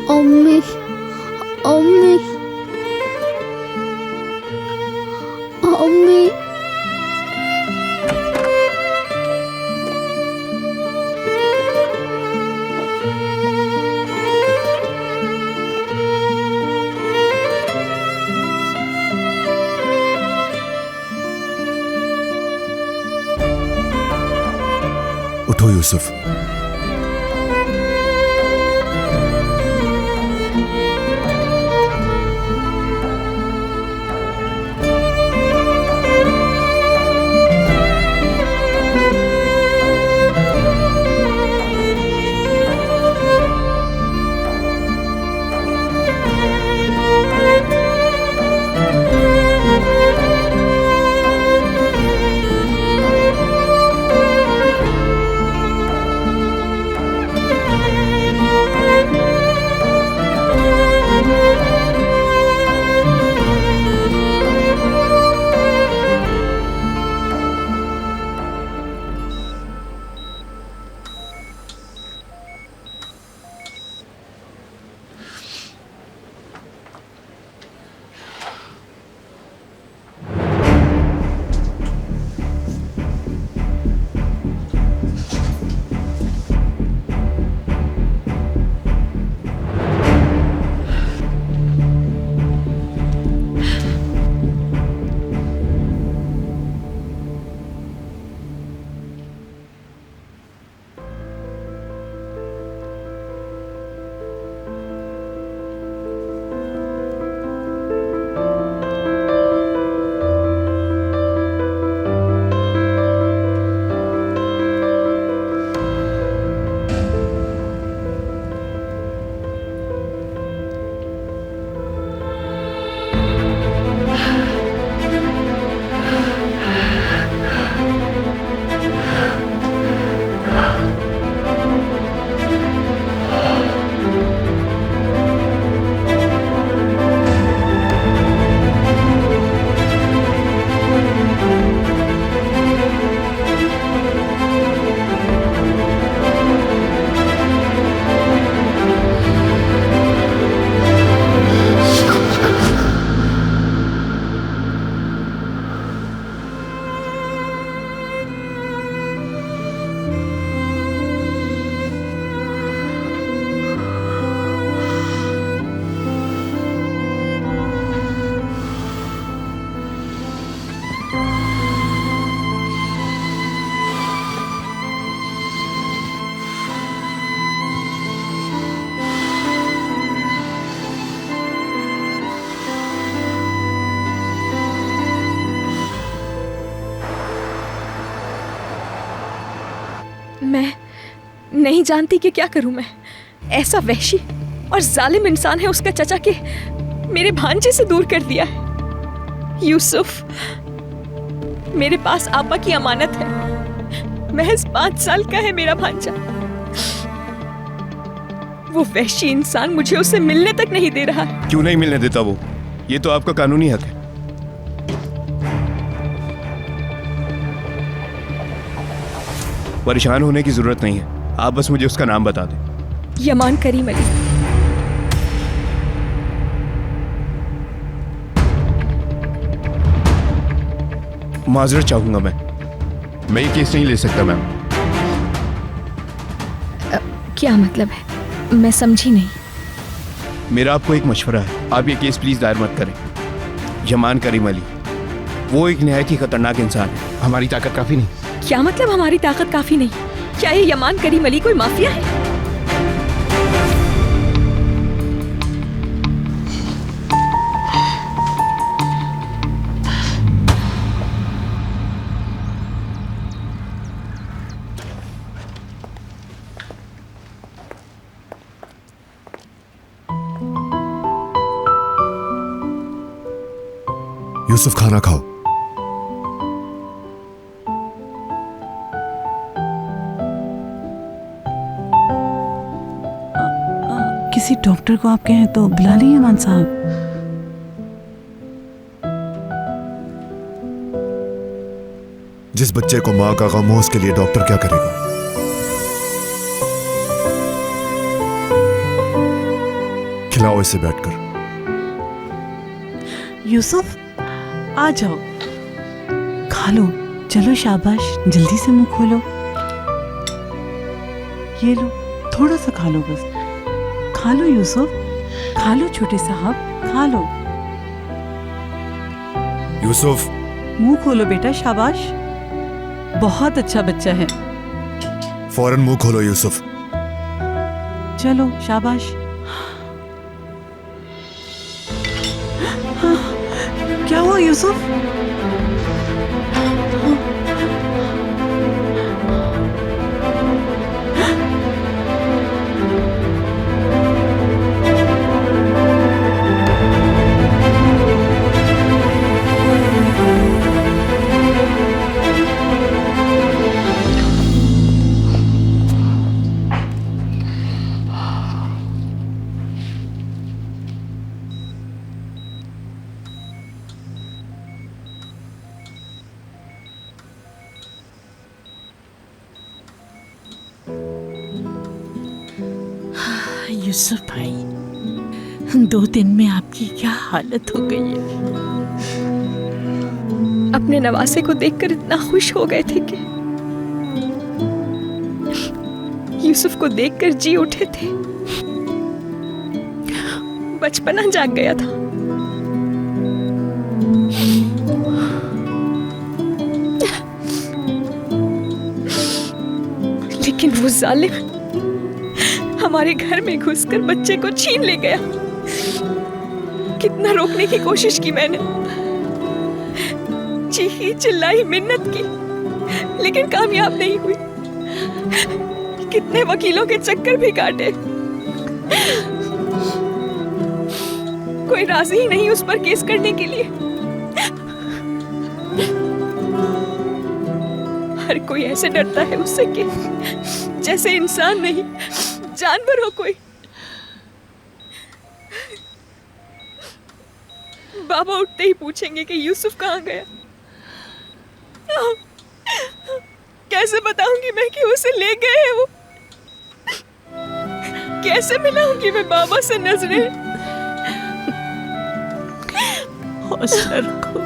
अम्मी, अम्मी, अम्मी। उठो यूसुफ। मैं नहीं जानती कि क्या करूं मैं। ऐसा वहशी और जालिम इंसान है उसका चचा के मेरे भांजे से दूर कर दिया है। यूसुफ, मेरे पास आपा की अमानत है। महज 5 साल का है मेरा भांजा। वो वहशी इंसान मुझे उससे मिलने तक नहीं दे रहा है। क्यों नहीं मिलने देता वो? ये तो आपका कानूनी हक है। परेशान होने की जरूरत नहीं है, आप बस मुझे उसका नाम बता दें। यमान करीम अली। माजरत चाहूंगा मैं ये केस नहीं ले सकता मैम। क्या मतलब है? मैं समझी नहीं। मेरा आपको एक मशवरा है, आप ये केस प्लीज दायर मत करें। यमान करीम अली वो एक नहायत ही खतरनाक इंसान है। हमारी ताकत काफी नहीं। क्या मतलब हमारी ताकत काफी नहीं? क्या ये यमान करीम अली कोई माफिया है? यूसुफ, खाना खाओ। किसी डॉक्टर को आप कहें तो बुला लीजिए मान साहब। जिस बच्चे को माँ का गम हो उसके लिए डॉक्टर क्या करेगा? लाओ इसे बैठकर। यूसुफ आ जाओ, खा लो। चलो शाबाश, जल्दी से मुंह खोलो। ये लो, थोड़ा सा खा लो बस। खा लो यूसुफ, खा लो छोटे साहब, खा लो। यूसुफ, मुंह खोलो बेटा, शाबाश, बहुत अच्छा बच्चा है। फौरन मुंह खोलो यूसुफ। चलो शाबाश। क्या हुआ यूसुफ? यूसुफ भाई, 2 दिन में आपकी क्या हालत हो गई है? अपने नवासे को देखकर इतना खुश हो गए थे कि यूसुफ को देखकर जी उठे थे। बचपना जाग गया था। लेकिन वो जालिम हमारे घर में घुसकर बच्चे को छीन ले गया। कितना रोकने की कोशिश की मैंने, चीखी चिल्लाई, मिन्नत की, लेकिन कामयाब नहीं हुई। कितने वकीलों के चक्कर भी काटे, कोई राजी ही नहीं उस पर केस करने के लिए। हर कोई ऐसे डरता है उससे कि जैसे इंसान नहीं, जानवर हो कोई। बाबा उठते ही पूछेंगे कि यूसुफ कहाँ गया। कैसे बताऊंगी मैं कि उसे ले गए हैं वो? कैसे मिलाऊंगी मैं बाबा से नजरें? हौसला रखो।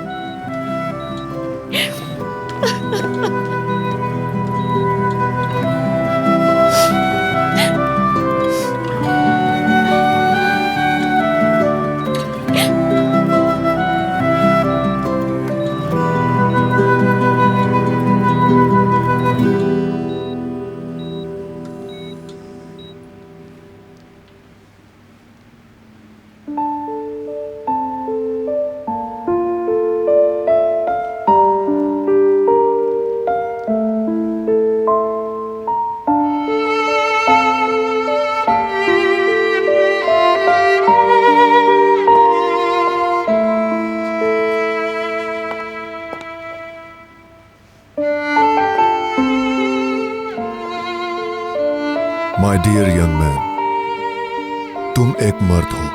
माय डियर यंग मैन, तुम एक मर्द हो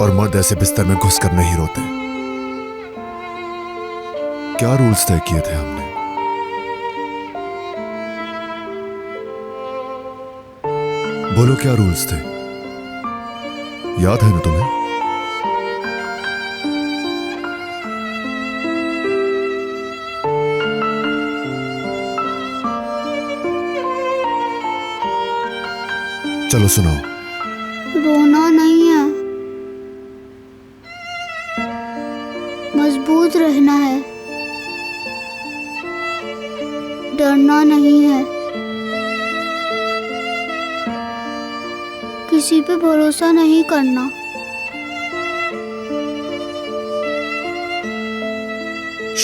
और मर्द ऐसे बिस्तर में घुसकर नहीं रोते। क्या रूल्स तय किए थे हमने? बोलो क्या रूल्स थे? याद है ना तुम्हें? चलो सुनाओ। रोना नहीं है, मजबूत रहना है, डरना नहीं है, किसी पे भरोसा नहीं करना।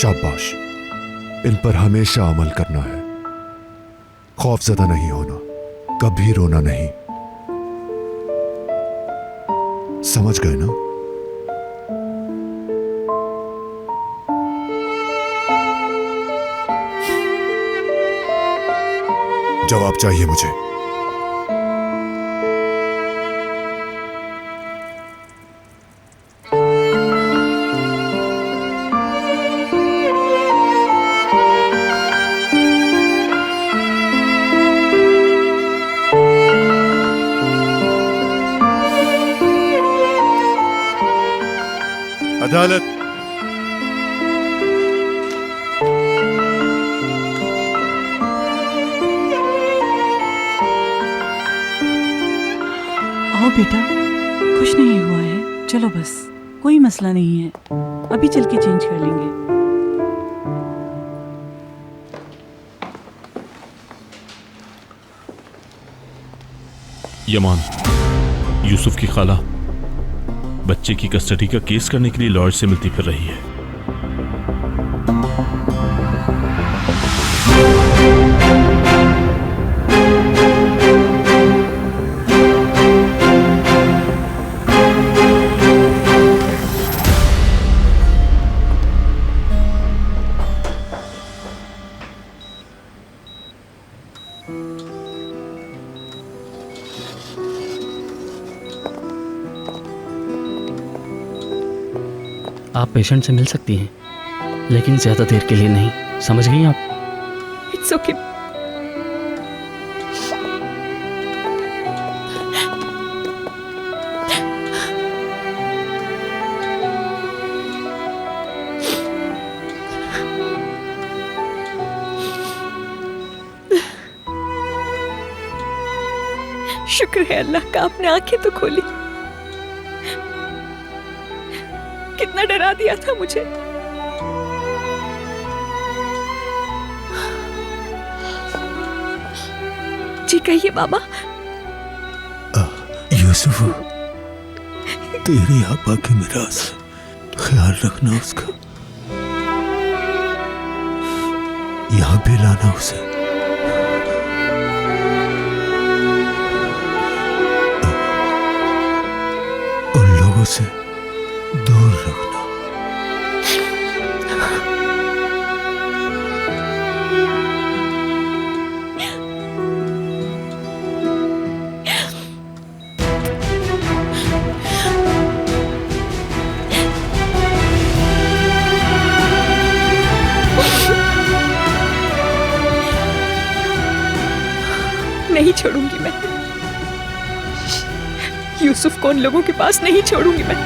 शाबाश, इन पर हमेशा अमल करना है। खौफजदा नहीं होना, कभी रोना नहीं। समझ गए ना? जवाब चाहिए मुझे। अदालत आओ बेटा, कुछ नहीं हुआ है, चलो बस, कोई मसला नहीं है, अभी चल के चेंज कर लेंगे। यमान, यूसुफ की खाला बच्चे की कस्टडी का केस करने के लिए लॉयर से मिलती फिर रही है। आप पेशेंट से मिल सकती हैं, लेकिन ज़्यादा देर के लिए नहीं, समझ गई आप? It's okay. शुक्र है अल्लाह का, आपने आंखें तो खोली। कितना डरा दिया था मुझे। जी कहिए बाबा। यूसुफ, तेरी आपा की मिरास, ख्याल रखना उसका, यहां भी लाना उसे। उन लोगों से दूर रखना। नहीं छोड़ूंगी मैं यूसुफ को, उन लोगों के पास नहीं छोड़ूंगी मैं।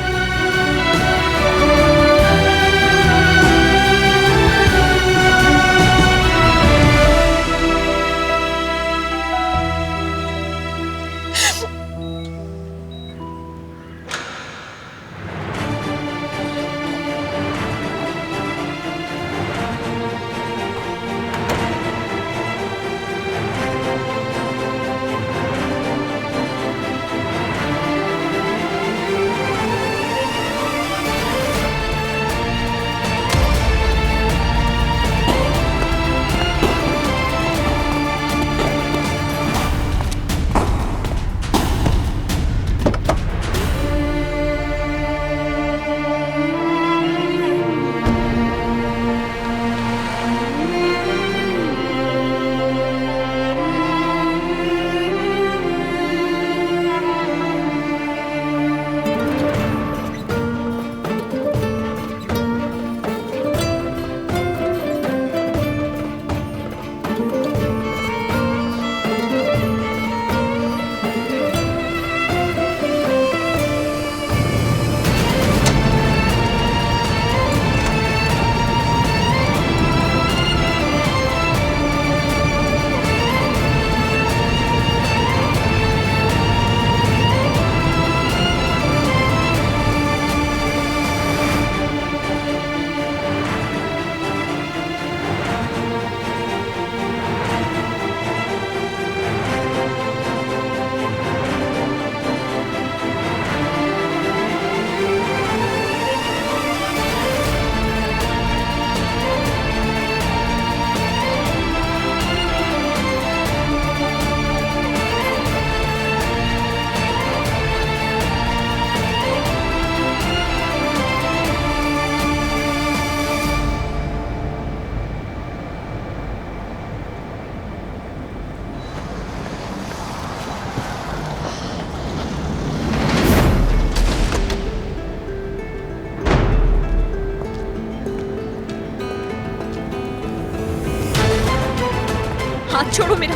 हाथ छोड़ो मेरा,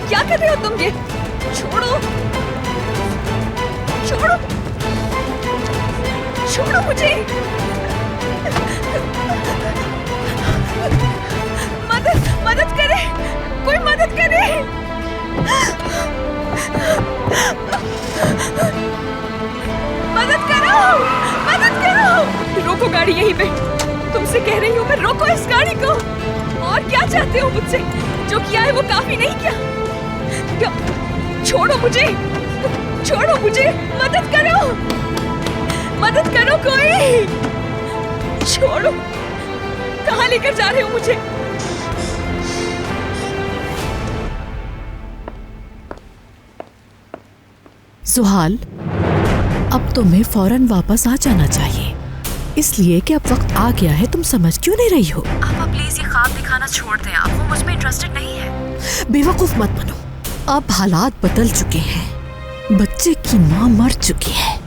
क्या कर रहे हो तुम? ये छोड़ो, छोड़ो, छोड़ो मुझे। मदद करो, मदद करो। रोको गाड़ी यहीं पे। तुमसे कह रही हूँ मैं, रोको इस गाड़ी को। और क्या चाहते हो मुझसे? जो किया है वो काफी नहीं क्या? छोड़ो मुझे, छोड़ो मुझे, मदद करो, मदद करो कोई। छोड़ो, कहाँ लेकर जा रहे हो मुझे? सुहाल, अब तुम्हें फौरन वापस आ जाना चाहिए, इसलिए कि अब वक्त आ गया है। तुम समझ क्यों नहीं रही हो? आप प्लीज ये ख्वाब दिखाना छोड़ दें। आप वो मुझ में इंटरेस्टेड नहीं है। बेवकूफ मत बनो। अब हालात बदल चुके हैं। बच्चे की माँ मर चुकी है।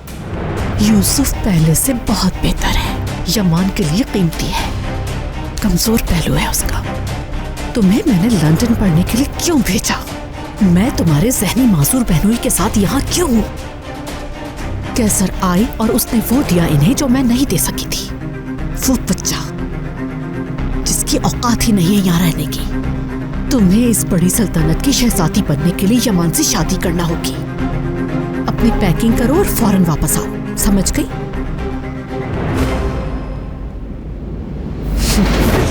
यूसुफ पहले से बहुत बेहतर है। यमान के लिए कीमती है। कमजोर पहलू है उसका। तुम्हें मैंने लंदन पढ़ने के लिए क्यों भेजा? मैं तुम्हारे जहनी मासूर बहनोई के साथ यहाँ क्यों हूँ? कैसर आई और उसने वो दिया इन्हें जो मैं नहीं दे सकी थी। वो बच्चा जिसकी औकात ही नहीं है यहाँ रहने की। तुम्हें इस बड़ी सल्तनत की शहजादी बनने के लिए यमान से शादी करना होगी। अपनी पैकिंग करो और फौरन वापस आओ, समझ गई?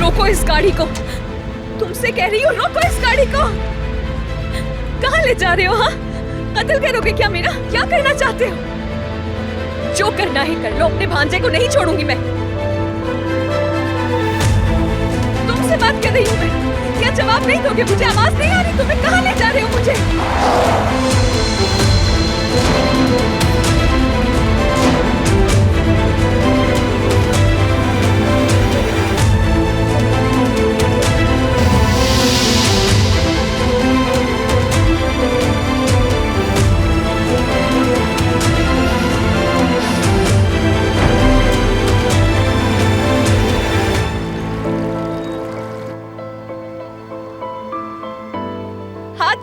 रोको इस गाड़ी को। तुमसे कह रही हूँ, रोको इस गाड़ी को। कहाँ ले जा रहे हो? हाँ, कत्ल करोगे क्या मेरा? क्या करना चाहते हो? जो करना है कर लो। अपने भांजे को नहीं छोड़ूंगी मैं। तुमसे बात कर रही हूँ मैं। क्या जवाब नहीं दोगे मुझे? आवाज नहीं आ रही तुम्हें? कहाँ ले जा रहे हो मुझे?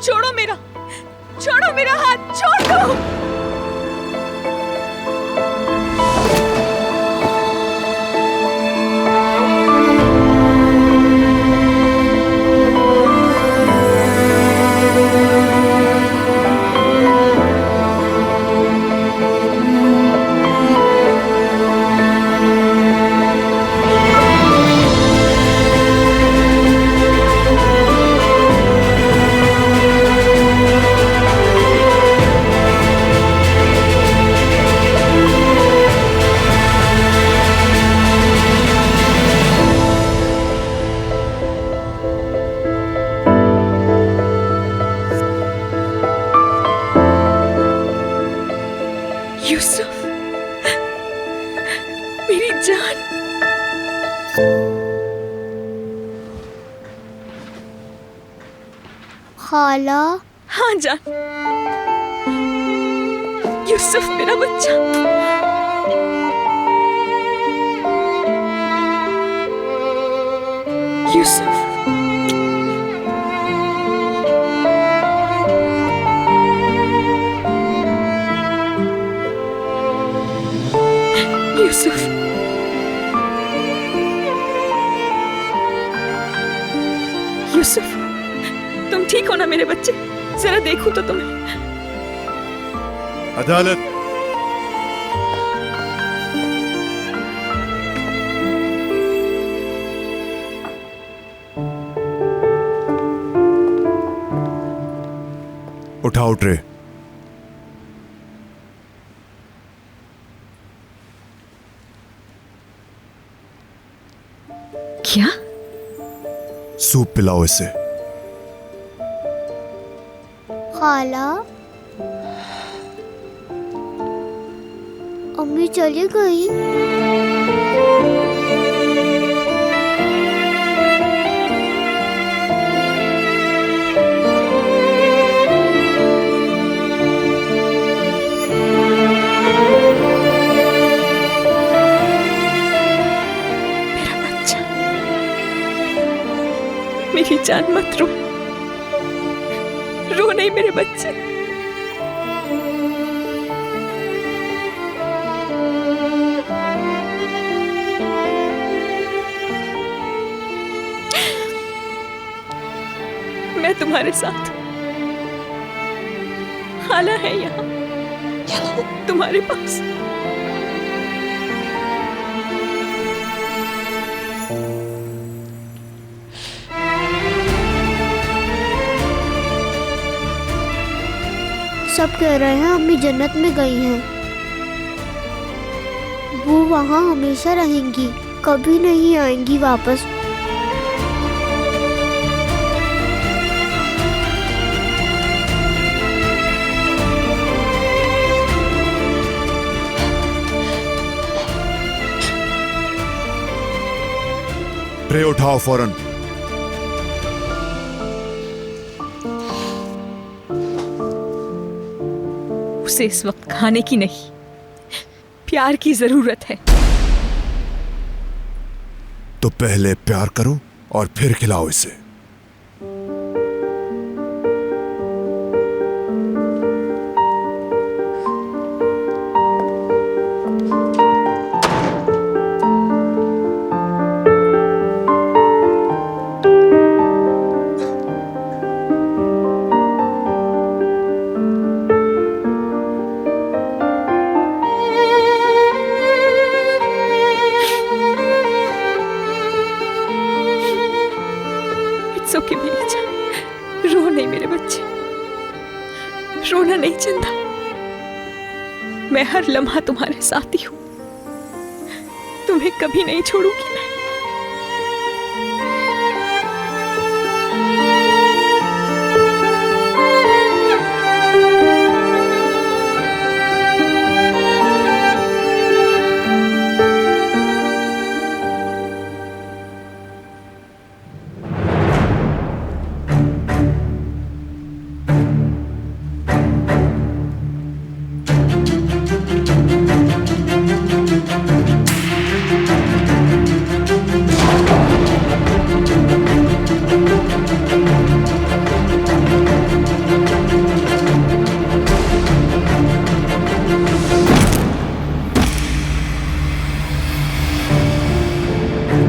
छोड़ो मेरा, छोड़ो मेरा हाथ, छोड़ दो। यूसुफ, मेरी जान। खाला। हाँ जान। यूसुफ मेरा बच्चा। यूसुफ, यूसुफ, यूसुफ, तुम ठीक हो ना मेरे बच्चे? जरा देखूं तो तुम्हें। अदालत। उठाओ ट्रे। क्या? सूप पिलाओ इसे। खाला, अम्मी चली गई। मेरी जान मत रो। रो नहीं मेरे बच्चे। मैं तुम्हारे साथ। खाला है यहाँ। तुम्हारे पास। सब कह रहे हैं अम्मी जन्नत में गई हैं। वो वहाँ हमेशा रहेंगी, कभी नहीं आएंगी वापस। ट्रे उठाओ फौरन। उसे इस वक्त खाने की नहीं, प्यार की जरूरत है। तो पहले प्यार करो और फिर खिलाओ इसे। ओके मेरी जान, रो नहीं मेरे बच्चे, रोना नहीं चंदा। मैं हर लम्हा तुम्हारे साथ ही हूं, तुम्हें कभी नहीं छोड़ूंगी मैं।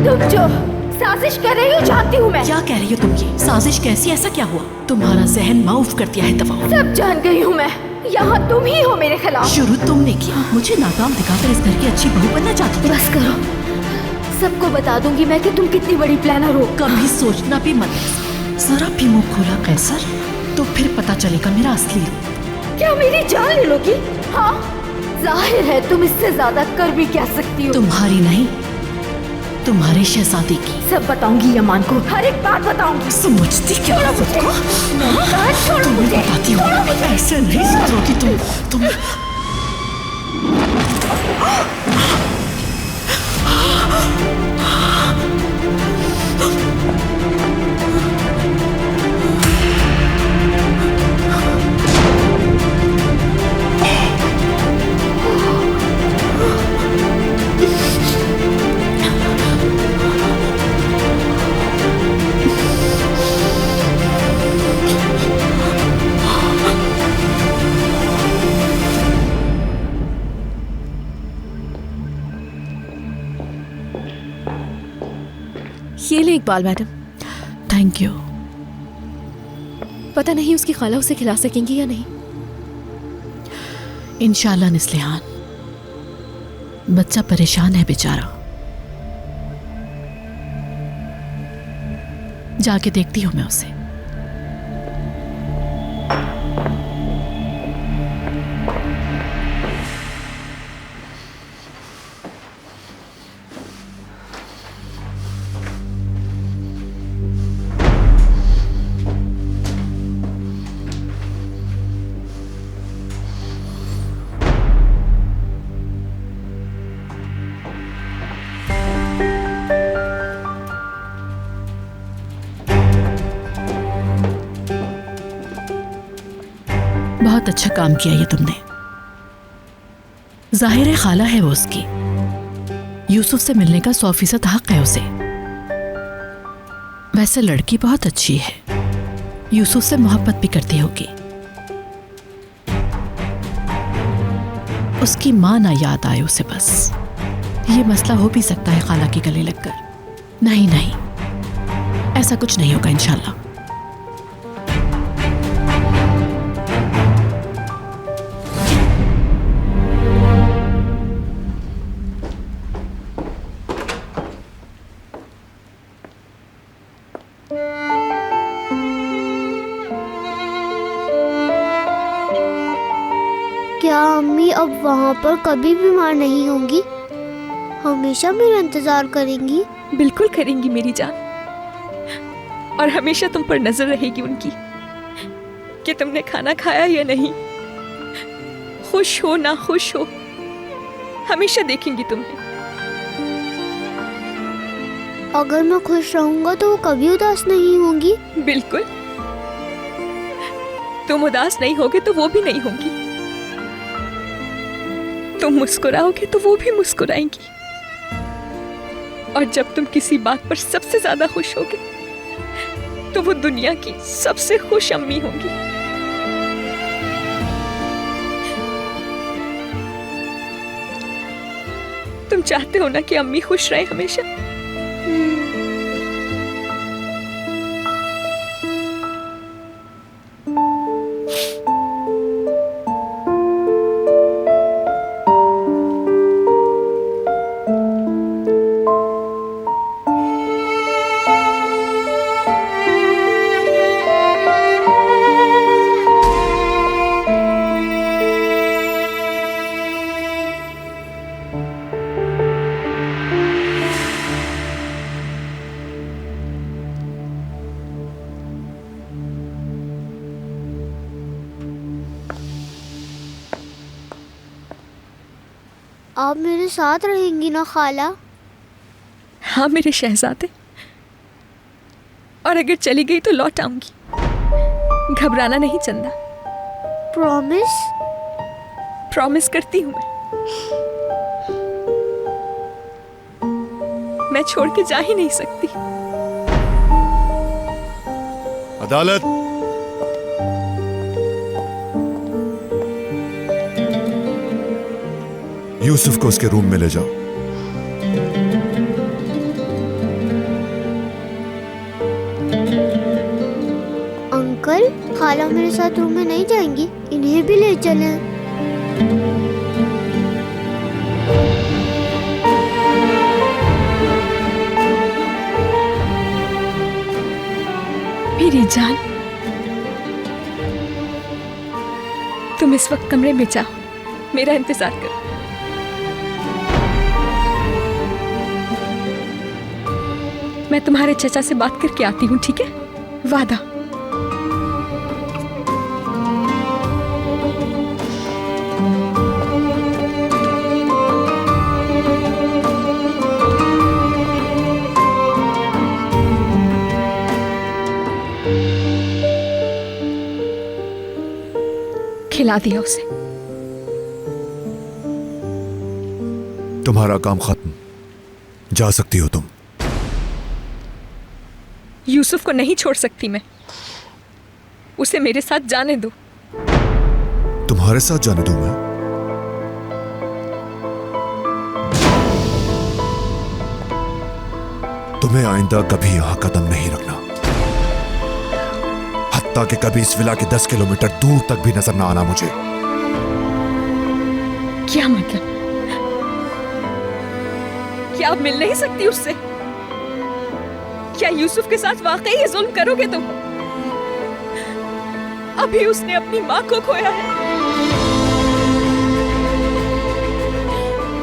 तुम जो साजिश कर रही हो जानती हूँ मैं। क्या कह रही हो तुम? ये साजिश कैसी? ऐसा क्या हुआ? तुम्हारा जहन माउफ कर दिया है दवाओं। सब जान गई हूँ मैं, यहाँ तुम ही हो मेरे खिलाफ। शुरू तुमने किया, मुझे नाकाम दिखाकर इस घर की अच्छी बहू बनना चाहती थी। बस करो, सबको बता दूंगी मैं कि तुम कितनी बड़ी प्लानर हो। कभी सोचना भी मत। जरा भी मुंह खोला कैसर तो फिर पता चलेगा मेरा असली रूप। क्या मेरी जान ले लोगी? हाँ, जाहिर है तुम इससे ज्यादा कर भी क्या सकती हो। तुम्हारी नहीं, तुम्हारे शहजादी की। सब बताऊंगी यमान को, हर एक बात बताऊंगी। समझती क्या हो खुद को? तुम्हें बताती हूँ, ऐसे नहीं सुधरोगी तुम। ये ले इकबाल मैडम। Thank you. पता नहीं उसकी खाला उसे खिला सकेंगी या नहीं। इंशाल्लाह निस्लिहान, बच्चा परेशान है बेचारा। जाके देखती हूँ मैं उसे। बहुत अच्छा काम किया ये तुमने। जाहिर है खाला है वो उसकी, यूसुफ से मिलने का 100% हक है उसे। वैसे लड़की बहुत अच्छी है, यूसुफ से मोहब्बत भी करती होगी। उसकी माँ ना याद आए उसे बस। ये मसला हो भी सकता है खाला के गले लगकर। नहीं नहीं, ऐसा कुछ नहीं होगा इंशाल्लाह। अब वहाँ पर कभी बीमार नहीं होंगी? हमेशा मेरा इंतजार करेंगी? बिल्कुल करेंगी मेरी जान, और हमेशा तुम पर नजर रहेगी उनकी कि तुमने खाना खाया या नहीं, खुश हो ना खुश हो, हमेशा देखेंगी तुम्हें। अगर मैं खुश रहूंगा तो वो कभी उदास नहीं होंगी? बिल्कुल, तुम उदास नहीं होगे तो वो भी नहीं होंगी, तुम मुस्कुराओगे तो वो भी मुस्कुराएंगी, और जब तुम किसी बात पर सबसे ज्यादा खुश होगे तो वो दुनिया की सबसे खुश अम्मी होंगी। तुम चाहते हो ना कि अम्मी खुश रहे हमेशा? आप मेरे साथ रहेंगी ना खाला? हाँ मेरे शहजादे, और अगर चली गई तो लौट आऊंगी, घबराना नहीं चंदा। प्रॉमिस? प्रॉमिस करती हूँ मैं छोड़ के जा ही नहीं सकती। अदालत। यूसुफ को उसके रूम में ले जाओ। अंकल, खाला मेरे साथ रूम में नहीं जाएंगी, इन्हें भी ले चलें। मेरी जान, तुम इस वक्त कमरे में जाओ, मेरा इंतजार करो। मैं तुम्हारे चचा से बात करके आती हूँ, ठीक है? वादा। खिला दिया उसे। तुम्हारा काम खत्म, जा सकती हो तुम। यूसुफ को नहीं छोड़ सकती मैं, उसे मेरे साथ जाने दो। तुम्हारे साथ जाने दूं मैं? तुम्हें आइंदा कभी यहां कदम नहीं रखना, हत्ता कि कभी इस विला के 10 किलोमीटर दूर तक भी नजर ना आना मुझे। क्या मतलब? क्या आप मिल नहीं सकती उससे? क्या यूसुफ के साथ वाकई ये जुल्म करोगे तुम? अभी उसने अपनी माँ को खोया है।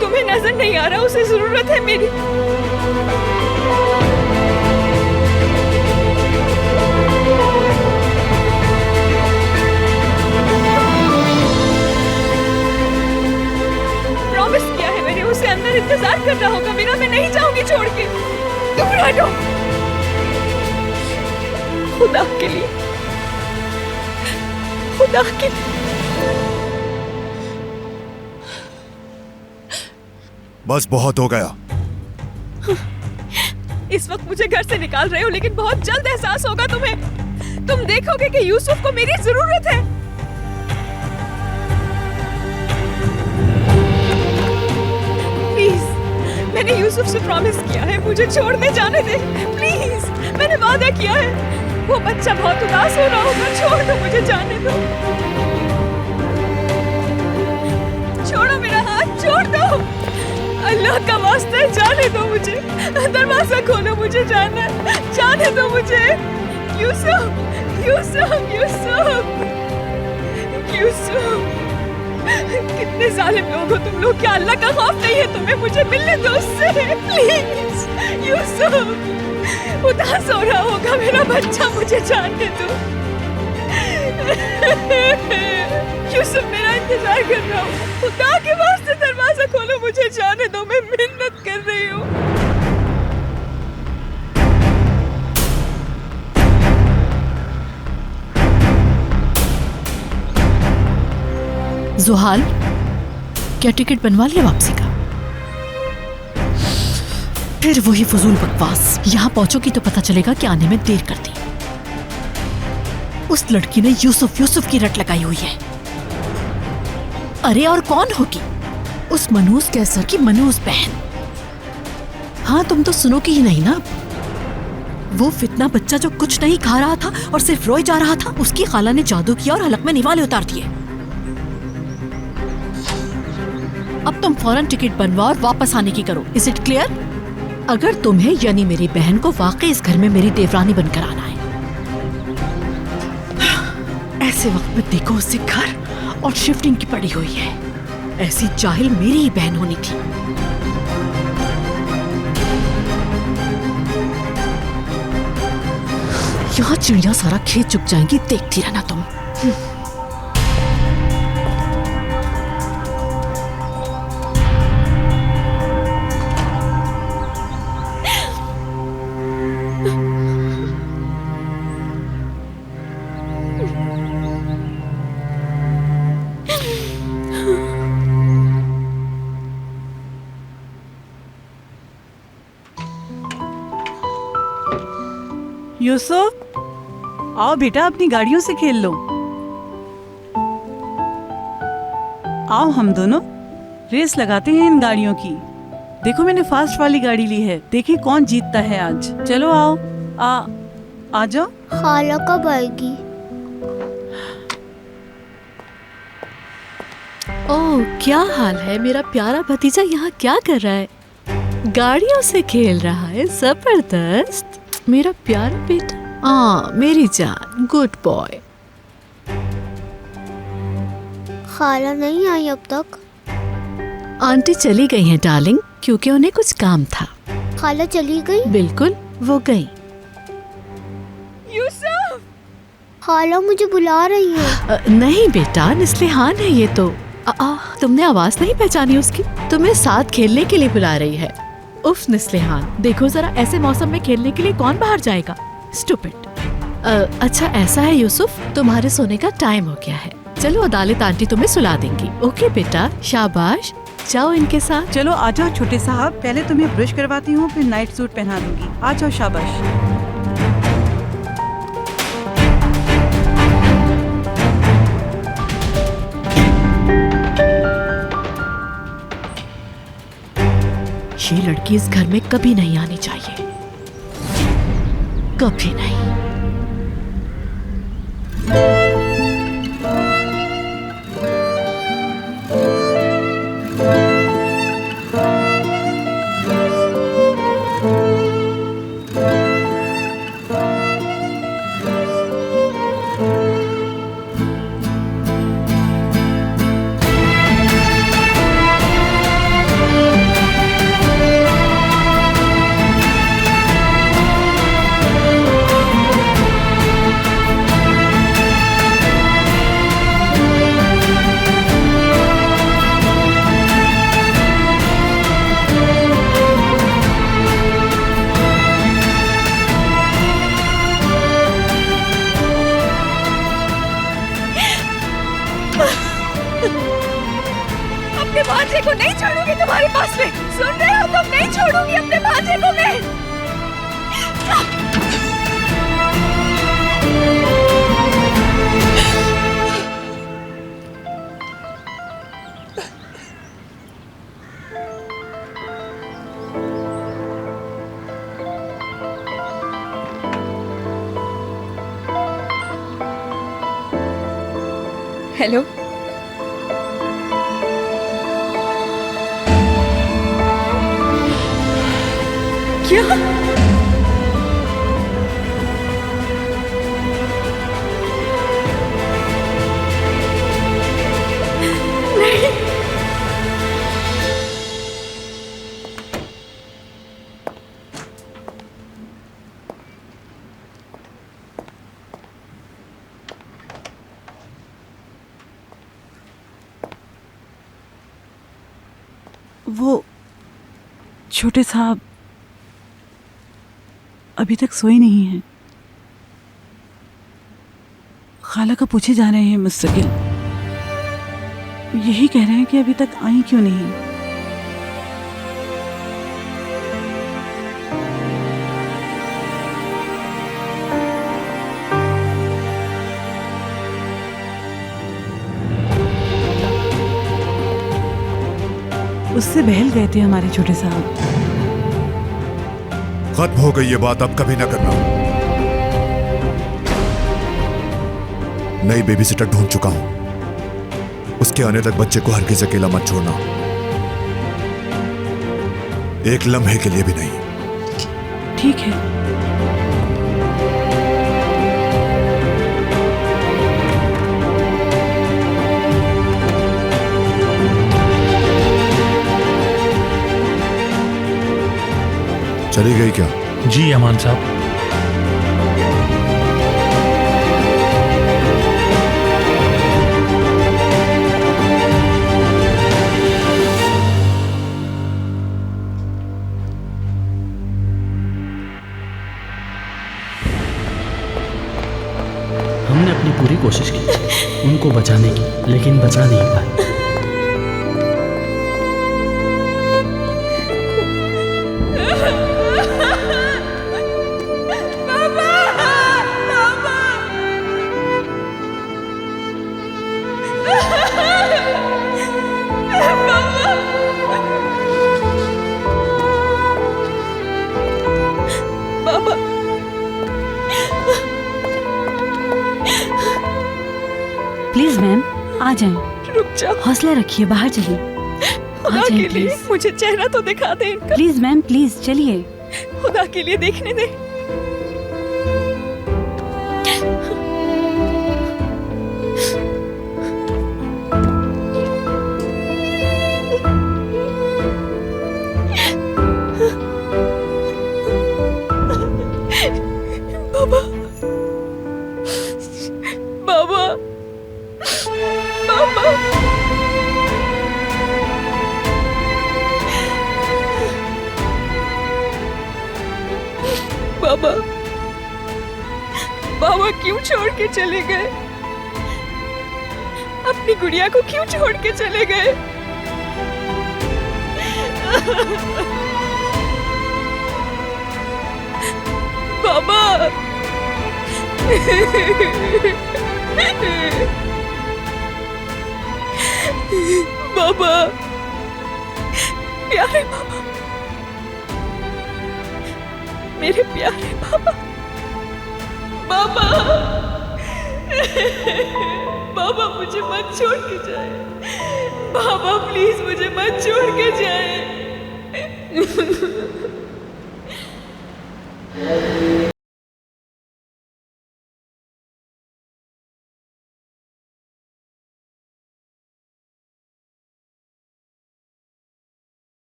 तुम्हें नजर नहीं आ रहा उसे जरूरत है मेरी? प्रॉमिस किया है मैंने उसे, अंदर इंतजार करना होगा मेरा। मैं नहीं जाऊंगी छोड़ के। तुम हटो, खुदा के लिए, खुदा के लिए। बस बहुत हो गया। इस वक्त मुझे घर से निकाल रहे हो, लेकिन बहुत जल्द एहसास होगा तुम्हें। तुम देखोगे कि यूसुफ को मेरी जरूरत है। प्लीज, मैंने यूसुफ से प्रॉमिस किया है, मुझे छोड़ने जाने दे प्लीज। मैंने वादा किया है। वो बच्चा बहुत उदास हो रहा होगा, छोड़ दो, मुझे जाने दो। छोड़ो मेरा हाथ, छोड़ दो। अल्लाह का वास्ता, जाने दो मुझे। दरवाजा खोलो, मुझे जाना, जाने दो मुझे। यूसुफ, यूसुफ, यूसुफ, यूसुफ, कितने जालिम लोग हो तुम लोग, क्या अल्लाह का खौफ नहीं है तुम्हें? मुझे मिलने दो उससे प्लीज। यूसुफ उदास हो रहा होगा मेरा बच्चा, मुझे जानने दो। यूसुफ मेरा इंतजार कर रहा हूँ, खुदा के वास्ते दरवाजा खोलो, मुझे जाने दो, मैं मिन्नत कर रही हूँ। जुहाल, क्या टिकट बनवा लिया वापसी का? फिर वही फजूल बकवास। यहाँ पहुंचोगी तो पता चलेगा कि आने में देर कर दी। उस लड़की ने यूसुफ यूसुफ की रट लगाई हुई है। अरे और कौन होगी? उस मनूस कैसर की मनूस बहन। हाँ, तुम तो सुनोगी ही नहीं ना। वो फितना बच्चा जो कुछ नहीं खा रहा था और सिर्फ रोए जा रहा था, उसकी खाला ने जादू किया और हलक में निवाले उतार दिए। अब तुम फौरन टिकट बनवाओ और वापस आने की करो। Is it clear? अगर तुम्हें यानी मेरी बहन को वाकई इस घर में मेरी देवरानी बनकर आना है। ऐसे वक्त में देखो, उससे घर और शिफ्टिंग की पड़ी हुई है। ऐसी जाहिल मेरी ही बहन होनी थी। यहाँ चिड़िया सारा खेत चुक जाएंगी, देखती रहना तुम। यूसुफ, आओ बेटा, अपनी गाड़ियों से खेल लो। आओ हम दोनों रेस लगाते हैं इन गाड़ियों की। देखो मैंने फास्ट वाली गाड़ी ली है, देखिए कौन जीतता है आज। चलो आओ, आ जाओ। खाला कब आएगी? ओह, क्या हाल है? मेरा प्यारा भतीजा यहाँ क्या कर रहा है? गाड़ियों से खेल रहा है। जबरदस्त, मेरा प्यारा बेटा। मेरी जान, गुड बॉय। खाला नहीं आई अब तक? आंटी चली गई हैं डार्लिंग, क्योंकि उन्हें कुछ काम था। खाला चली गई? बिल्कुल, वो गई। यूसुफ! खाला मुझे बुला रही है। नहीं बेटा, निस्लिहान है ये तो। तुमने आवाज नहीं पहचानी उसकी? तुम्हें साथ खेलने के लिए बुला रही है। उफ निस्लिहान, देखो जरा, ऐसे मौसम में खेलने के लिए कौन बाहर जाएगा? स्टूपिड। अच्छा ऐसा है यूसुफ, तुम्हारे सोने का टाइम हो गया है। चलो अदालत आंटी तुम्हें सुला देंगी। ओके बेटा, शाबाश, जाओ इनके साथ। चलो आ जाओ छोटे साहब, पहले तुम्हें ब्रश करवाती हूँ, फिर नाइट सूट पहना दूंगी। आ जाओ, शाबाश। ये लड़की इस घर में कभी नहीं आनी चाहिए, कभी नहीं। अपने भांजे को नहीं छोड़ूंगी तुम्हारे पास में, सुन रहे हो तुम? नहीं छोड़ूंगी अपने भांजे को मैं। हेलो, क्या? वो छोटे साहब अभी तक सोए नहीं हैं। खाला का पूछे जा रहे हैं मुस्तकिल। यही कह रहे हैं कि अभी तक आई क्यों नहीं। उससे बहल गए थे हमारे छोटे साहब। खत्म हो गई ये बात, अब कभी ना करना। नई बेबी सिटर ढूंढ चुका हूं। उसके आने तक बच्चे को हरगिज अकेला मत छोड़ना, एक लम्हे के लिए भी नहीं। ठीक है। चली गई क्या? जी अमान साहब। हमने अपनी पूरी कोशिश की उनको बचाने की, लेकिन बचा नहीं पाए। प्लीज मैम आ जाएं। रुक जाओ, हौसला रखिए, बाहर चलिए। खुदा के लिए मुझे चेहरा तो दिखा दे इनका। प्लीज मैम प्लीज चलिए, खुदा के लिए देखने दे। बाबा बाबा बाबा बाबा बाबा क्यों छोड़ के चले गए? अपनी गुड़िया को क्यों छोड़ के चले गए? बाबा बाबा प्यारे बाबा, मेरे प्यारे बाबा। बाबा बाबा मुझे मत छोड़ के जाए। बाबा प्लीज मुझे मत छोड़ के जाए।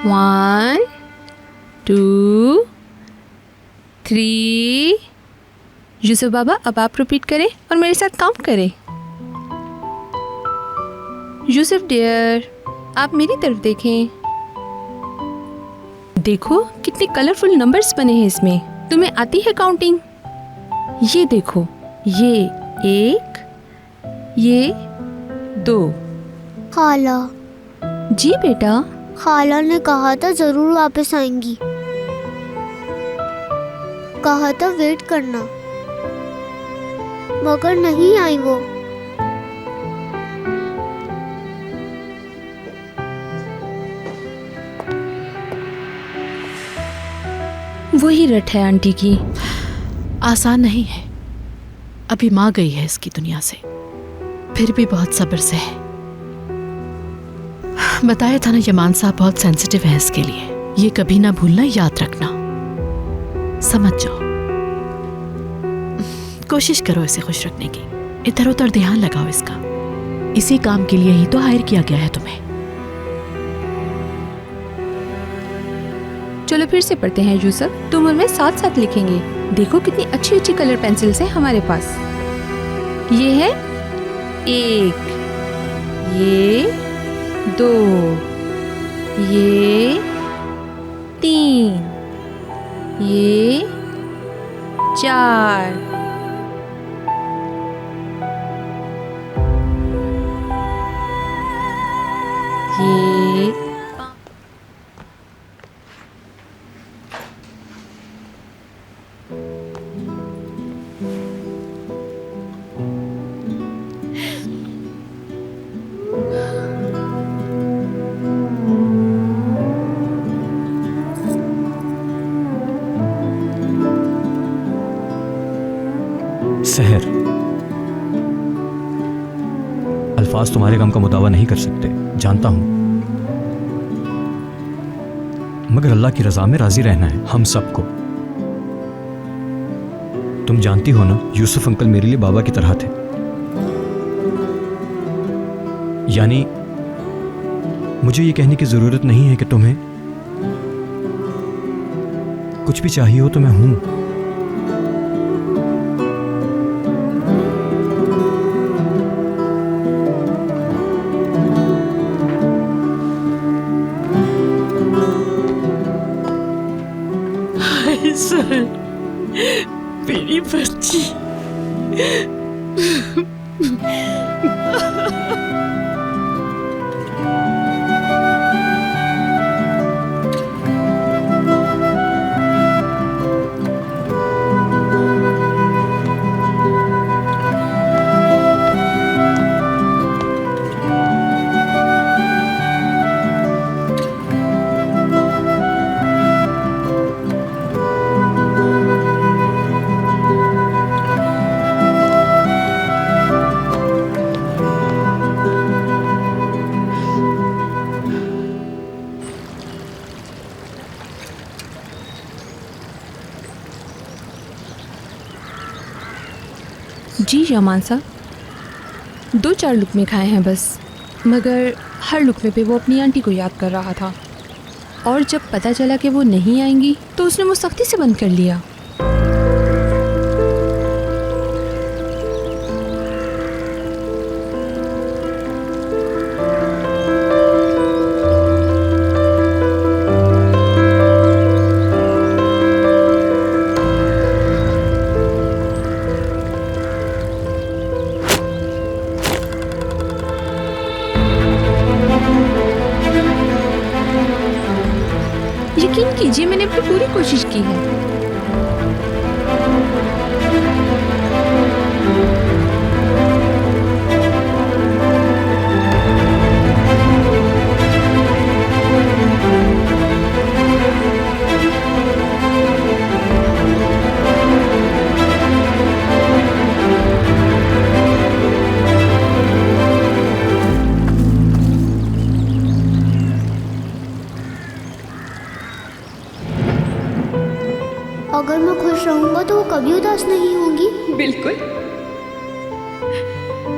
One, 2, 3। यूसुफ बाबा अब आप रिपीट करें और मेरे साथ काउंट करें। यूसुफ डियर आप मेरी तरफ देखें। देखो कितने कलरफुल नंबर्स बने हैं इसमें। तुम्हें आती है काउंटिंग? ये देखो, ये 1, ये 2। खाला जी बेटा। खाला ने कहा था जरूर वापस आएंगी, कहा था वेट करना, मगर नहीं आई वो। वही रट है आंटी की। आसान नहीं है, अभी माँ गई है इसकी दुनिया से, फिर भी बहुत सब्र से है। बताया था ना, यमान साहब बहुत सेंसिटिव है इसके लिए। ये कभी ना भूलना, याद रखना, समझ जाओ। कोशिश करो इसे खुश रखने की, इधर उधर ध्यान लगाओ इसका। इसी काम के लिए ही तो हायर किया गया है तुम्हें। चलो फिर से पढ़ते हैं यूसुफ, तुम उनमें साथ साथ लिखेंगे। देखो कितनी अच्छी अच्छी कलर पेंसिल्स हैं हमारे पास। ये है 1, ये 2, ये 3, ये 4, ये सहर, अल्फाज तुम्हारे गम का मुदावा नहीं कर सकते, जानता हूं, मगर अल्लाह की रजा में राजी रहना है हम सबको। तुम जानती हो ना, यूसुफ अंकल मेरे लिए बाबा की तरह थे। यानी मुझे ये कहने की जरूरत नहीं है कि तुम्हें कुछ भी चाहिए हो तो मैं हूं। सर, मेरी बच्ची। जी यमान साहब, 2-4 लुकमे खाए हैं बस, मगर हर लुकमे पे वो अपनी आंटी को याद कर रहा था। और जब पता चला कि वो नहीं आएंगी तो उसने वो सख्ती से बंद कर लिया। यकीन कीजिए, मैंने अपनी पूरी कोशिश की है। अगर मैं खुश रहूंगा तो वो कभी उदास नहीं होंगी। बिल्कुल,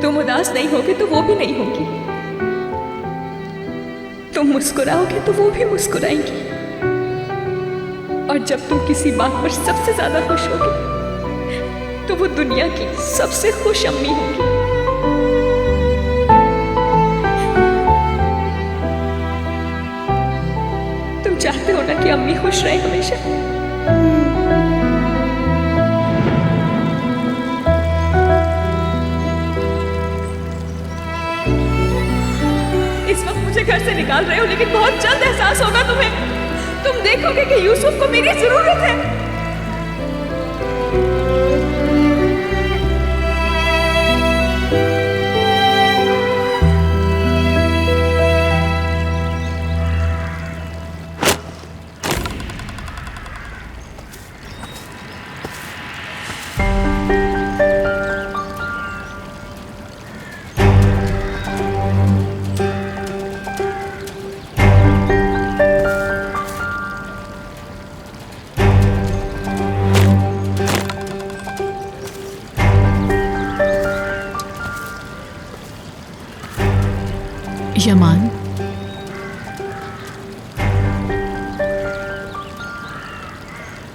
तुम उदास नहीं होगे तो वो भी नहीं होगी। तुम मुस्कुराओगे तो वो भी मुस्कुराएंगी। और जब तुम किसी बात पर सबसे ज्यादा खुश होगे तो वो दुनिया की सबसे खुश अम्मी होगी। तुम चाहते हो ना कि अम्मी खुश रहे हमेशा? इस वक्त मुझे घर से निकाल रहे हो, लेकिन बहुत जल्द एहसास होगा तुम्हें। तुम देखोगे कि यूसुफ को मेरी जरूरत है। यमान,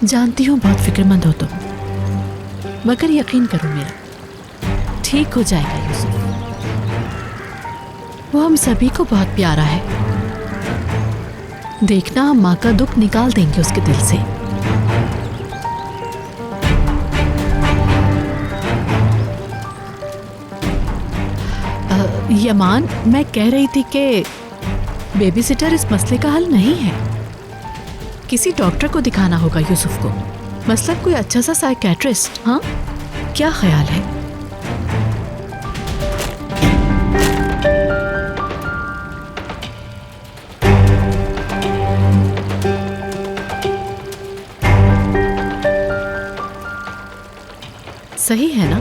जानती हूँ बहुत फिक्रमंद हो तुम, मगर यकीन करो मेरा, ठीक हो जाएगा यूसुफ। वो हम सभी को बहुत प्यारा है। देखना, हम माँ का दुख निकाल देंगे उसके दिल से। यमान, मैं कह रही थी कि बेबी सिटर इस मसले का हल नहीं है। किसी डॉक्टर को दिखाना होगा यूसुफ को, मतलब कोई अच्छा सा साइकेट्रिस्ट। हाँ, क्या ख्याल है? सही है ना?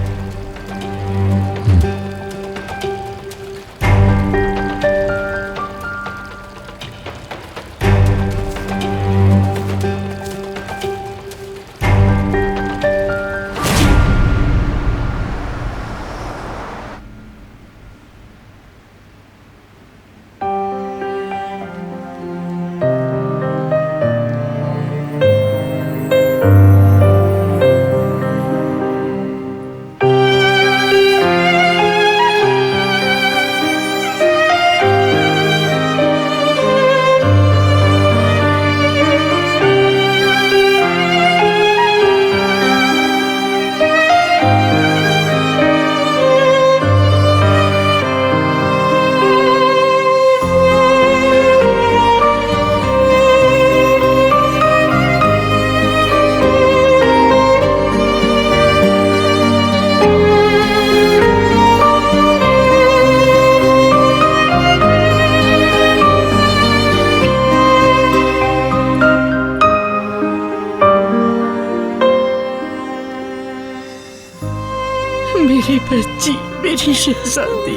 मेरी बच्ची, मेरी शहजादी,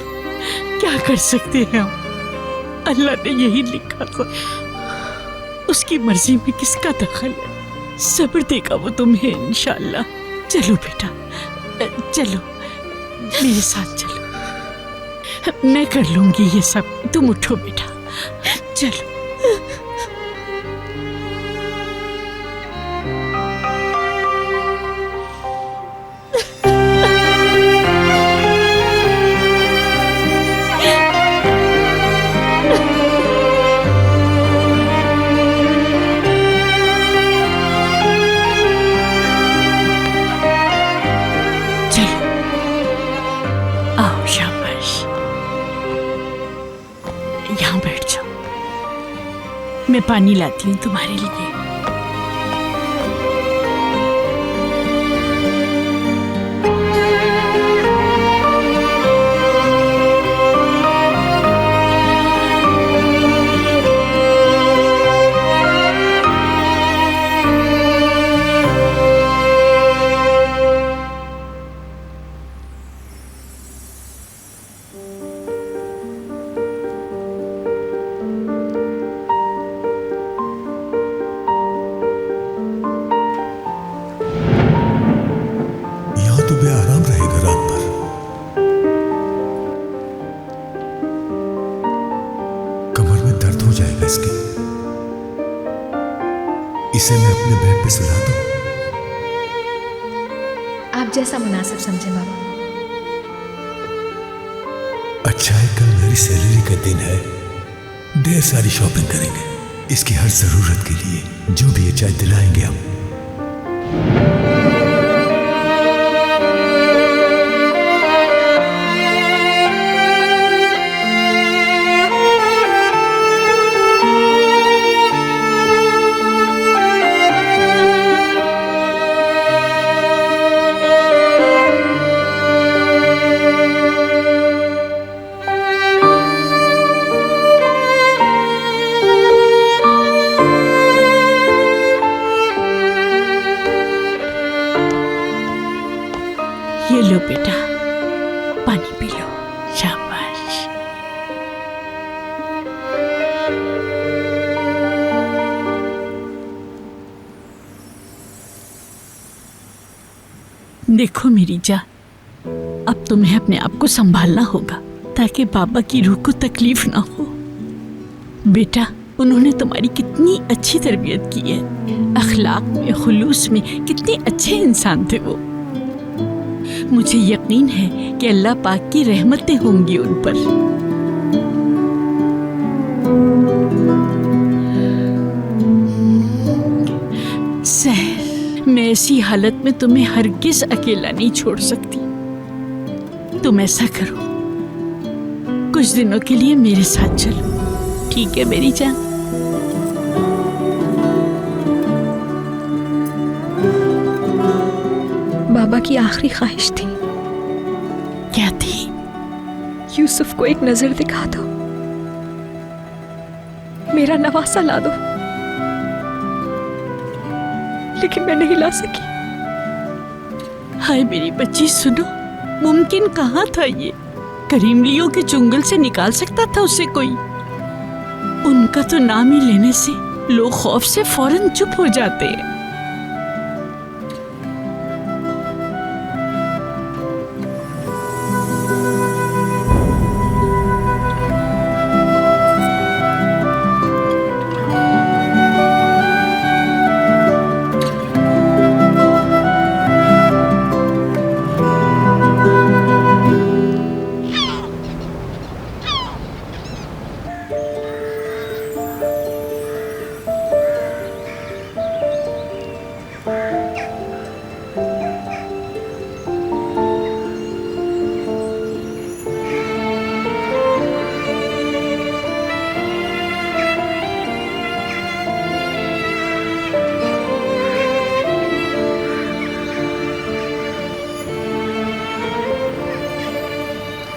क्या कर सकते हैं हम? अल्लाह ने यही लिखा था, उसकी मर्जी में किसका दखल है? सब्र देगा वो तुम्हें इंशाल्लाह। चलो बेटा, चलो मेरे साथ चलो, मैं कर लूंगी ये सब। तुम उठो बेटा, चलो। आओ, शाबाश, यहाँ बैठ जाओ, मैं पानी लाती हूँ तुम्हारे लिए। इसे मैं अपने बेड पे सुला दूं? आप जैसा मुनासिब समझे बाबा। अच्छा है, कल मेरी सैलरी का दिन है, ढेर सारी शॉपिंग करेंगे। इसकी हर जरूरत के लिए जो भी ये चाहे दिलाएंगे हम। लो बेटा, पानी पी लो। शाबाश। देखो मेरी जान, अब तुम्हें अपने आप को संभालना होगा ताकि बाबा की रूह को तकलीफ ना हो। बेटा, उन्होंने तुम्हारी कितनी अच्छी तरबियत की है, अखलाक में, खुलूस में कितने अच्छे इंसान थे वो। मुझे यकीन है कि अल्लाह पाक की रहमतें होंगी उन पर। सहर, मैं ऐसी हालत में तुम्हें हरगिज अकेला नहीं छोड़ सकती। तुम ऐसा करो, कुछ दिनों के लिए मेरे साथ चलो, ठीक है मेरी जान? बाबा की आखिरी ख्वाहिश थी। क्या थी? यूसुफ को एक नजर दिखा दो, मेरा नवासा ला दो, लेकिन मैं नहीं ला सकी। हाय मेरी बच्ची, सुनो, मुमकिन कहाँ था ये? करीमलियों के चुंगल से निकाल सकता था उसे कोई? उनका तो नाम ही लेने से लोग खौफ से फौरन चुप हो जाते हैं।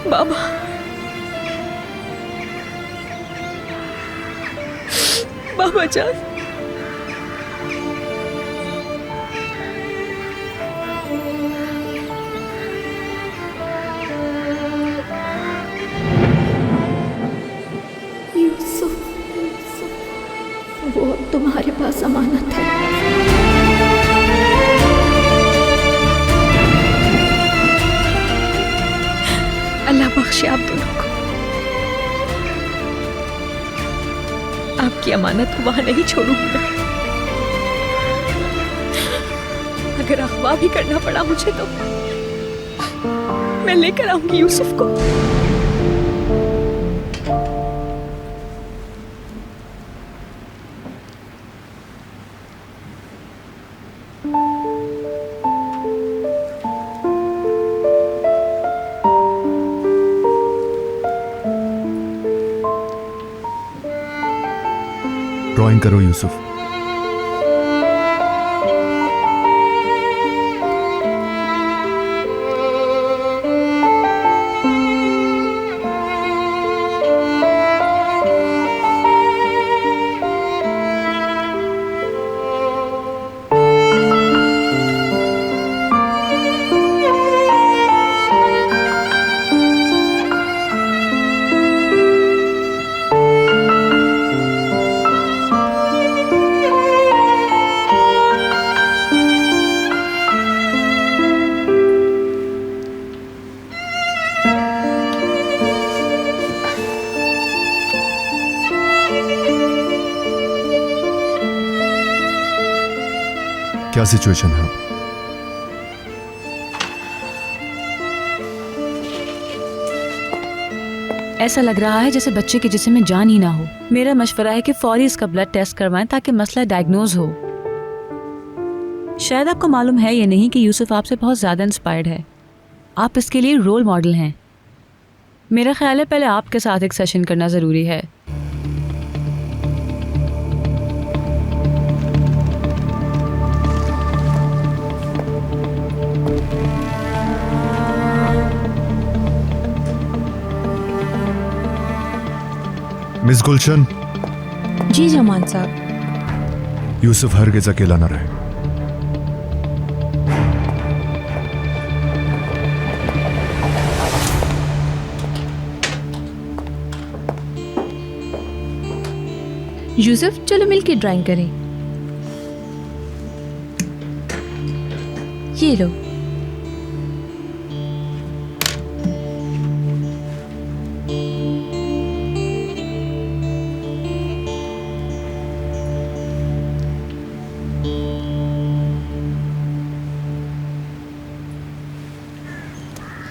बाबा, बाबा जान, यूसुफ, वो तुम्हारे पास अमानत है। अल्लाह बख्शे आप दोनों को। आपकी अमानत को वहां नहीं छोड़ूंगी मैं। अगर अगवा भी करना पड़ा मुझे तो मैं लेकर आऊंगी यूसुफ को। ड्राइंग करो यूसुफ। क्या सिचुएशन है? ऐसा लग रहा है जैसे बच्चे के जिस्म में जान ही ना हो। मेरा मशवरा है कि फौरी इसका ब्लड टेस्ट करवाएं ताकि मसला डायग्नोज हो। शायद आपको मालूम है या नहीं कि यूसुफ आपसे बहुत ज़्यादा इंस्पायर्ड है। आप इसके लिए रोल मॉडल हैं। मेरा ख्याल है पहले आपके साथ एक सेशन करना ज़रूरी है। मिस गुलशन। जी जमान साहब। यूसुफ हरगिज अकेला न रहे। यूसुफ चलो मिलके ड्राइंग करें। ये लो।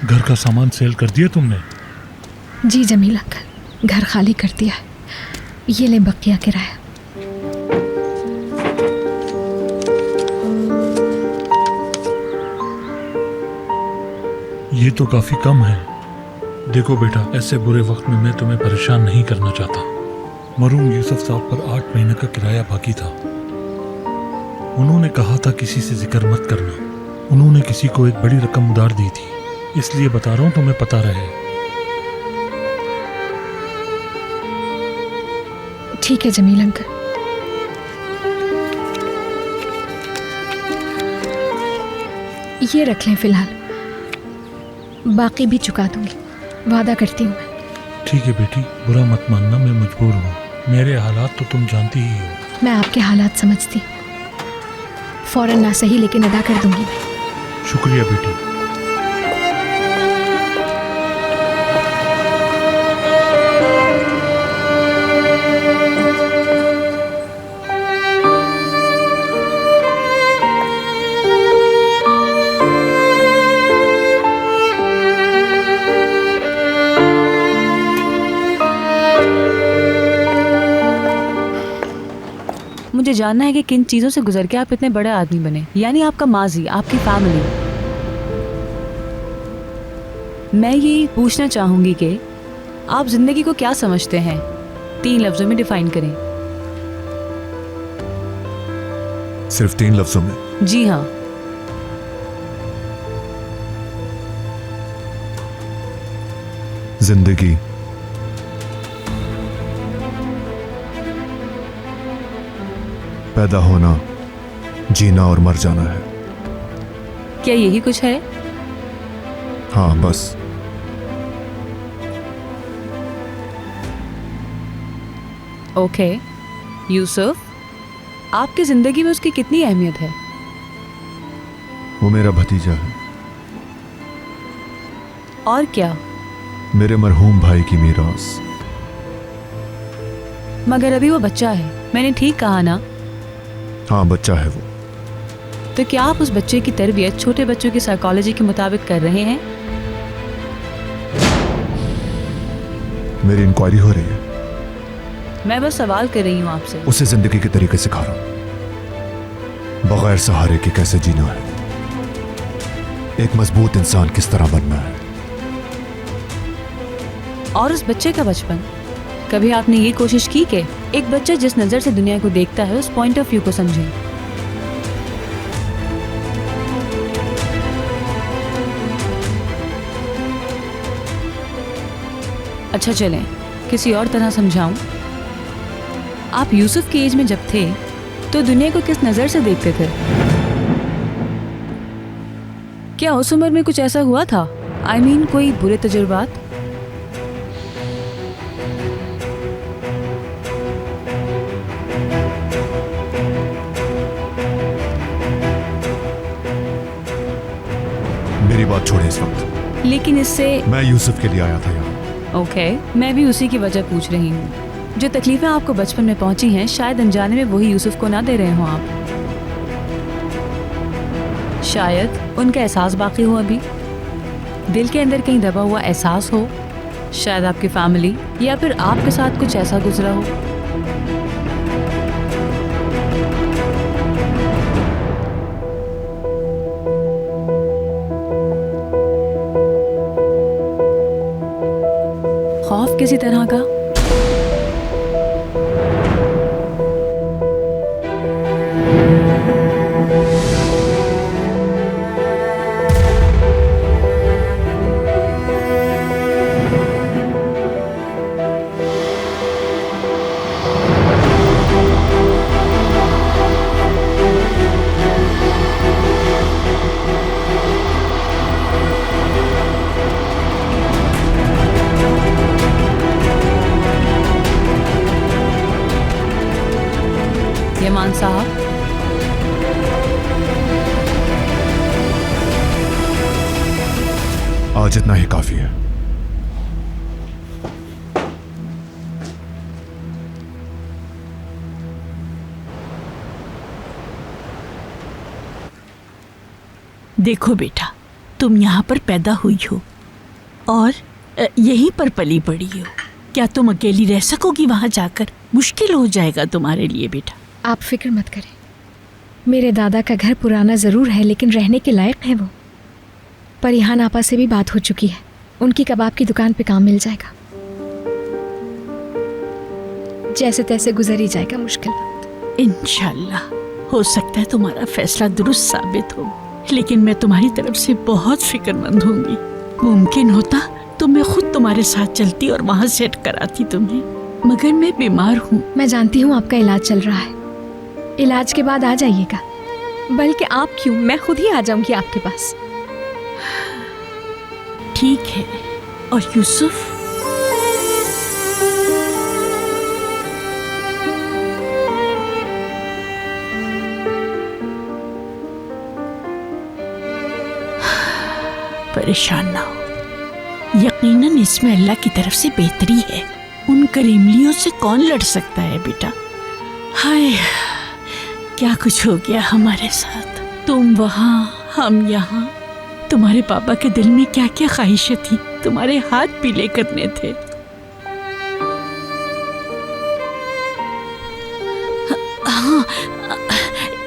घर का सामान सेल कर दिया तुमने? जी जमील अंकल, घर खाली कर दिया है। ये ले बकिया किराया। ये तो काफी कम है। देखो बेटा, ऐसे बुरे वक्त में मैं तुम्हें परेशान नहीं करना चाहता। मरूम यूसुफ साहब पर 8 महीने का किराया बाकी था। उन्होंने कहा था किसी से जिक्र मत करना। उन्होंने किसी को एक बड़ी रकम उधार दी थी, इसलिए बता रहा हूं तुम्हें पता रहे। ठीक है जमील अंकल। ये रख लें फिलहाल, बाकी भी चुका दूंगी, वादा करती हूँ मैं। ठीक है बेटी, बुरा मत मानना, मैं मजबूर हूँ। मेरे हालात तो तुम जानती ही हो। मैं आपके हालात समझती, फौरन ना सही लेकिन अदा कर दूंगी मैं। शुक्रिया बेटी। मुझे जानना है कि किन चीज़ों से गुजर के आप इतने बड़े आदमी बने, यानी आपका माजी, आपकी फैमिली। मैं ये पूछना चाहूंगी कि आप जिंदगी को क्या समझते हैं? 3 लफ्जों में डिफाइन करें। सिर्फ 3 लफ्जों में? जी हाँ। जिंदगी, पैदा होना, जीना और मर जाना है। क्या यही कुछ है? हाँ बस। ओके यूसुफ, आपकी जिंदगी में उसकी कितनी अहमियत है? वो मेरा भतीजा है। और क्या? मेरे मरहूम भाई की मीरास। मगर अभी वो बच्चा है, मैंने ठीक कहा ना? हाँ बच्चा है वो। तो क्या आप उस बच्चे की तरबियत छोटे बच्चों की साइकोलॉजी के मुताबिक कर रहे हैं? मेरी इंक्वायरी हो रही है। मैं बस सवाल कर रही हूँ आपसे। उसे जिंदगी के तरीके सिखा रहा हूं, बगैर सहारे के कैसे जीना है, एक मजबूत इंसान किस तरह बनना है। और उस बच्चे का बचपन, कभी आपने ये कोशिश की कि एक बच्चा जिस नजर से दुनिया को देखता है उस पॉइंट ऑफ व्यू को समझे? अच्छा चलें, किसी और तरह समझाऊं। आप यूसुफ की एज में जब थे तो दुनिया को किस नजर से देखते थे? क्या उस उम्र में कुछ ऐसा हुआ था? I mean, कोई बुरे तजुर्बात? मेरी बात छोड़े इस वक्त। लेकिन इससे मैं यूसुफ के लिए आया था यहाँ। ओके, मैं भी उसी की वजह पूछ रही हूँ। जो तकलीफें आपको बचपन में पहुंची हैं, शायद अनजाने में वही यूसुफ को ना दे रहे हो आप। शायद उनका एहसास बाकी हो, अभी दिल के अंदर कहीं दबा हुआ एहसास हो। शायद आपकी फैमिली या फिर आपके साथ कुछ ऐसा गुजरा हो। खौफ किसी तरह का? यमान साहब। आज इतना ही काफी है। देखो बेटा, तुम यहाँ पर पैदा हुई हो और यहीं पर पली बड़ी हो। क्या तुम अकेली रह सकोगी वहाँ जाकर? मुश्किल हो जाएगा तुम्हारे लिए बेटा। आप फिक्र मत करें, मेरे दादा का घर पुराना ज़रूर है लेकिन रहने के लायक है वो। परिहान आपा से भी बात हो चुकी है, उनकी कबाब की दुकान पे काम मिल जाएगा। जैसे तैसे गुजर ही जाएगा मुश्किल वक्त। इंशाल्लाह हो सकता है तुम्हारा फैसला दुरुस्त साबित हो, लेकिन मैं तुम्हारी तरफ से बहुत फिक्रमंद होंगी। मुमकिन होता तो मैं खुद तुम्हारे साथ चलती और वहाँ सेट कराती तुम्हें, मगर मैं बीमार हूँ। मैं जानती हूँ आपका इलाज चल रहा है, इलाज के बाद आ जाइएगा। बल्कि आप क्यों, मैं खुद ही आ जाऊंगी आपके पास। ठीक है। और यूसुफ? परेशान ना हो, यकीनन इसमें अल्लाह की तरफ से बेहतरी है। उन करीमलियों से कौन लड़ सकता है बेटा। हाय, क्या कुछ हो गया हमारे साथ। तुम वहाँ, हम यहाँ। तुम्हारे पापा के दिल में क्या क्या ख्वाहिशें थी, तुम्हारे हाथ पीले करने थे। हाँ,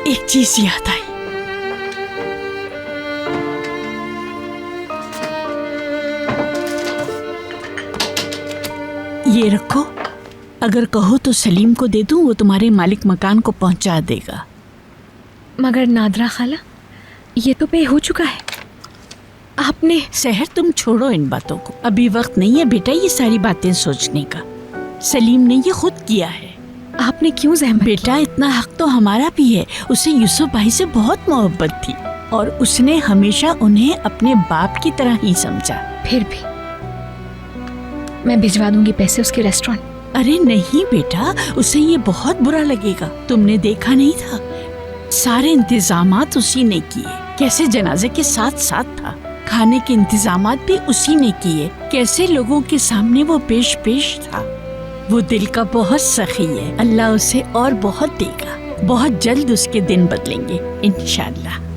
एक चीज याद आई। ये रखो, अगर कहो तो सलीम को दे दूं, वो तुम्हारे मालिक मकान को पहुंचा देगा। मगर नादरा खाला, ये तो पे हो चुका है। आपने सहर, तुम छोड़ो इन बातों को, अभी वक्त नहीं है बेटा ये सारी बातें सोचने का। सलीम ने ये खुद किया है। आपने क्यों ज़हमत? बेटा, इतना हक तो हमारा भी है। उसे यूसुफ भाई से बहुत मोहब्बत थी और उसने हमेशा उन्हें अपने बाप की तरह ही समझा। फिर भी मैं भिजवा दूंगी पैसे उसके रेस्टोरेंट। अरे नहीं बेटा, उसे ये बहुत बुरा लगेगा। तुमने देखा नहीं था, सारे इंतजामात उसी ने किए। कैसे जनाजे के साथ साथ था, खाने के इंतजामात भी उसी ने किए। कैसे लोगों के सामने वो पेश था। वो दिल का बहुत सखी है। अल्लाह उसे और बहुत देगा। बहुत जल्द उसके दिन बदलेंगे इंशाल्लाह।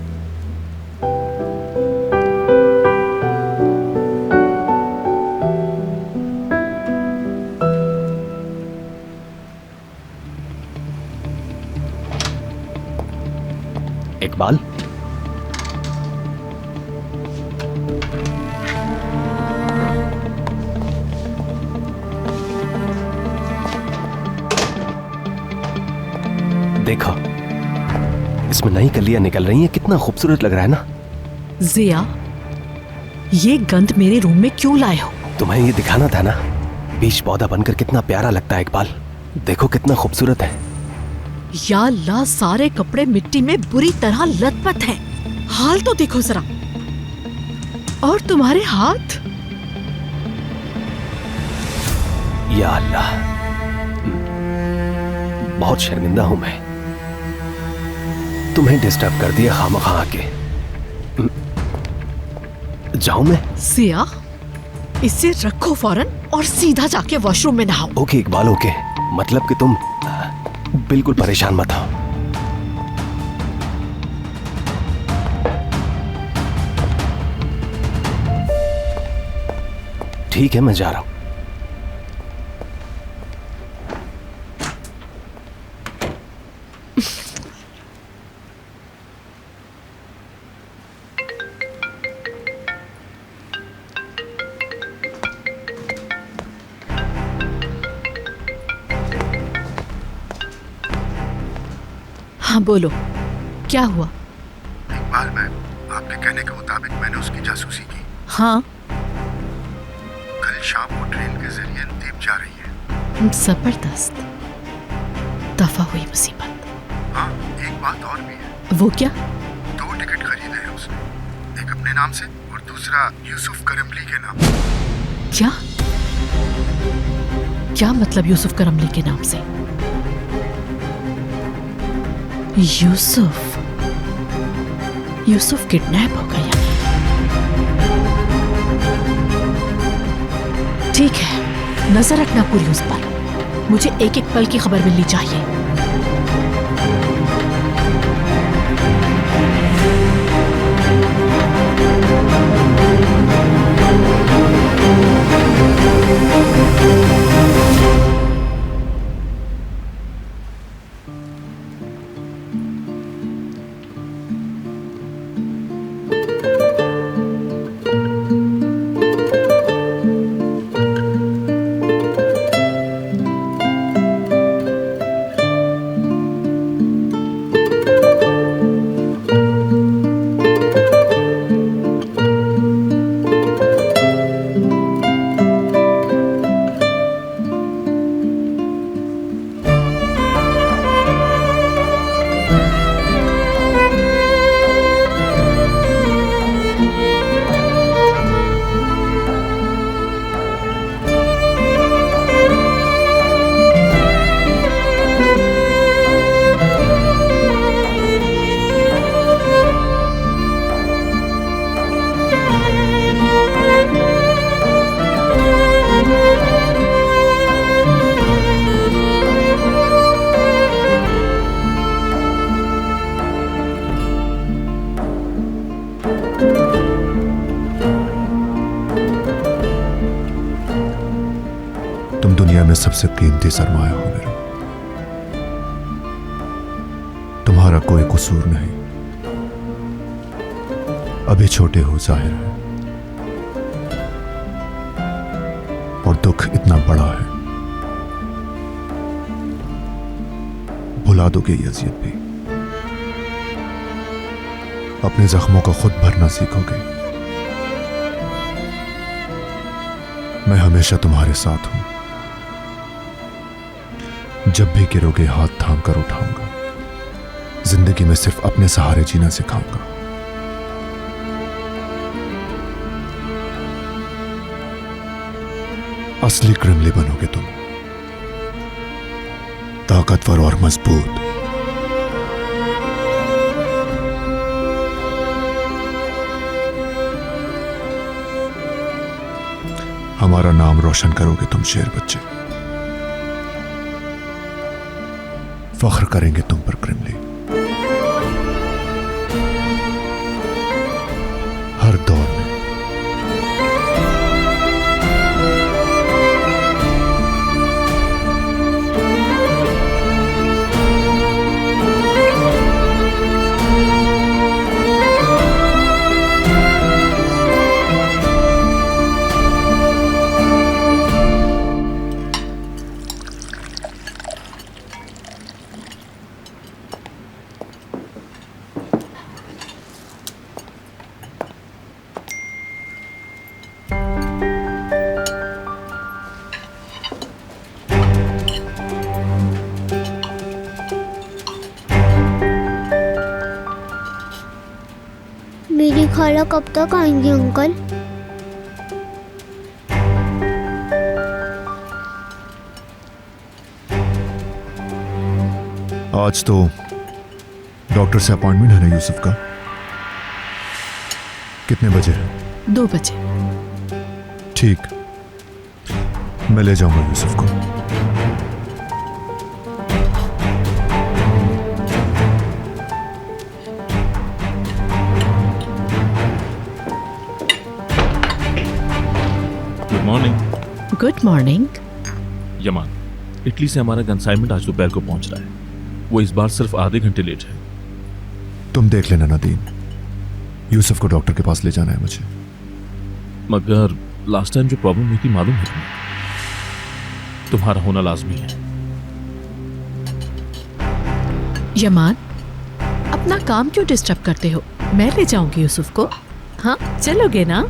इकबाल, देखो इसमें नई कलियां निकल रही हैं, कितना खूबसूरत लग रहा है ना। जिया, ये गंध मेरे रूम में क्यों लाए हो? तुम्हें ये दिखाना था ना, बीज पौधा बनकर कितना प्यारा लगता है। इकबाल देखो कितना खूबसूरत है। या अल्लाह, सारे कपड़े मिट्टी में बुरी तरह लथपथ हैं। हाल तो देखो जरा। और तुम्हारे हाथ? या अल्लाह, बहुत शर्मिंदा हूं मैं, तुम्हें डिस्टर्ब कर दिया खामखा आके। जाऊं मैं? सिया, इसे रखो फौरन और सीधा जाके वॉशरूम में नहाओ। Okay Iqbal, okay. मतलब कि तुम बिल्कुल परेशान मत हो। ठीक है, मैं जा रहा हूं। हाँ बोलो, क्या हुआ? इकबाल मैम, आपके कहने के मुताबिक मैंने उसकी जासूसी की। हाँ, कल शाम को ट्रेन के जरिए अंदीप जा रही है। जबरदस्त। दफा हुई मुसीबत। हाँ, एक बात और भी है। वो क्या? 2 टिकट खरीदे हैं उसने, एक अपने नाम से और दूसरा यूसुफ करमली के नाम। क्या? क्या मतलब यूसुफ करमली के नाम से? यूसुफ यूसुफ किडनैप हो गया। ठीक है, नजर रखना पूरी उस पर। मुझे एक एक पल की खबर मिलनी चाहिए। तुम दुनिया में सबसे कीमती सरमाया हो मेरा। तुम्हारा कोई कसूर नहीं। अभी छोटे हो जाहिर है, और दुख इतना बड़ा है, भुला दोगे ये अज़ियत भी। अपने जख्मों को खुद भरना सीखोगे। मैं हमेशा तुम्हारे साथ हूं। जब भी गिरोगे हाथ थाम कर उठाऊंगा। जिंदगी में सिर्फ अपने सहारे जीना सिखाऊंगा। असली क्रिमली बनोगे तुम, ताकतवर और मजबूत। हमारा नाम रोशन करोगे तुम शेर बच्चे। फख्र करेंगे तुम पर क्रिमली। हर दौर में। मेरी खाला कब तक आएंगी अंकल? आज तो डॉक्टर से अपॉइंटमेंट है ना यूसुफ का? कितने बजे है? 2 बजे। ठीक, मैं ले जाऊंगा यूसुफ को। Good morning. Good morning. Yaman, Italy से हमारा कंसाइनमेंट आज दोपहर को पहुंच रहा है। वो इस बार सिर्फ आधे घंटे लेट है। तुम देख लेना नदीम, यूसुफ को डॉक्टर के पास ले जाना है मुझे। मगर लास्ट टाइम जो प्रॉब्लम हुई थी मालूम है तुम्हें? तुम्हारा होना लाजमी है। यमान, अपना काम क्यों डिस्टर्ब करते हो? मैं ले जाऊंगी यूसुफ को। हाँ, चलोगे ना?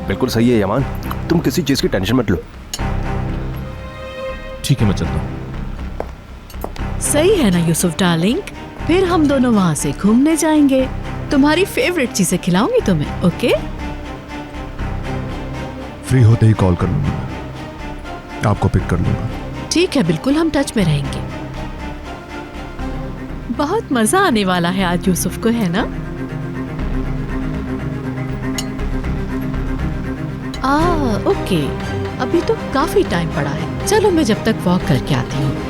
बिल्कुल सही है यमान, तुम किसी चीज की टेंशन मत लो। ठीक है, मैं चलता हूँ। सही है ना यूसुफ डार्लिंग? फिर हम दोनों वहां से घूमने जाएंगे। तुम्हारी फेवरेट चीजें खिलाऊंगी तुम्हें, ओके? फ्री होते ही कॉल कर लूंगा, मैं आपको पिक कर लूंगा। ठीक है, बिल्कुल, हम टच में रहेंगे। बहुत मजा आने वाला है आज यूसुफ को, है ना? ओके, अभी तो काफी टाइम पड़ा है। चलो मैं जब तक वॉक करके आती हूँ अपनी।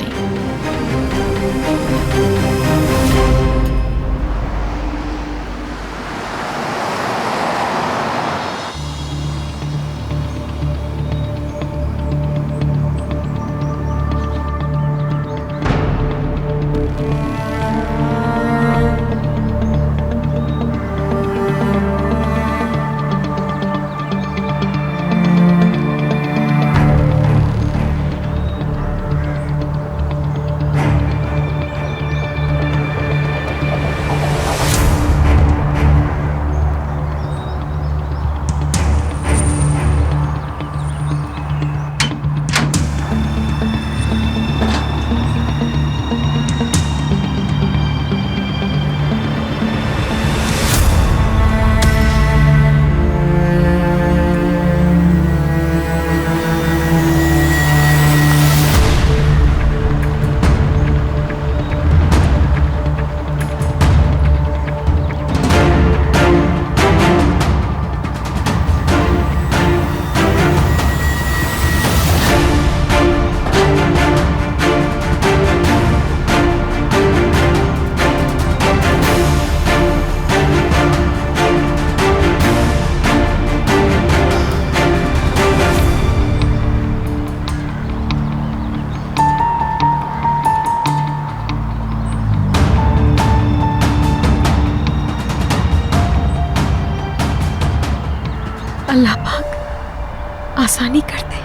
अल्लाह पाक आसानी कर दे।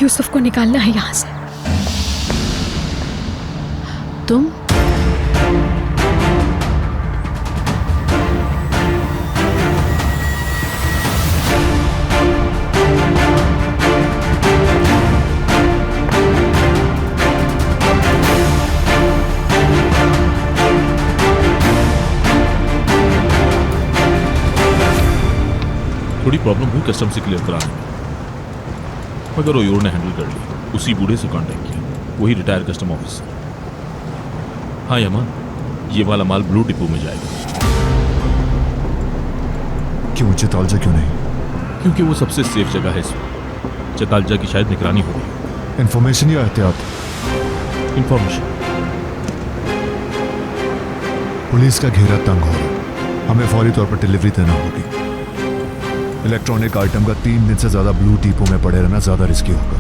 यूसुफ को निकालना है यहां से। तुम थोड़ी प्रॉब्लम हुई कस्टम से क्लियर कराने में, मगर ओयोर ने हैंडल कर ली। उसी बूढ़े से कांटेक्ट किया, वही रिटायर कस्टम ऑफिसर। हाँ यमान, ये वाला माल ब्लू डिपो में जाएगा। क्यों चतालजा क्यों नहीं? क्योंकि वो सबसे सेफ जगह है इसमें। चतालजा की शायद निगरानी हो रही। इंफॉर्मेशन या एहतियात? इंफॉर्मेशन। पुलिस का घेरा तंग हो रहा, हमें फौरी तौर पर डिलीवरी देना होगी। इलेक्ट्रॉनिक आइटम का 3 दिन से ज्यादा ब्लू डिपो में पड़े रहना ज्यादा रिस्की होगा।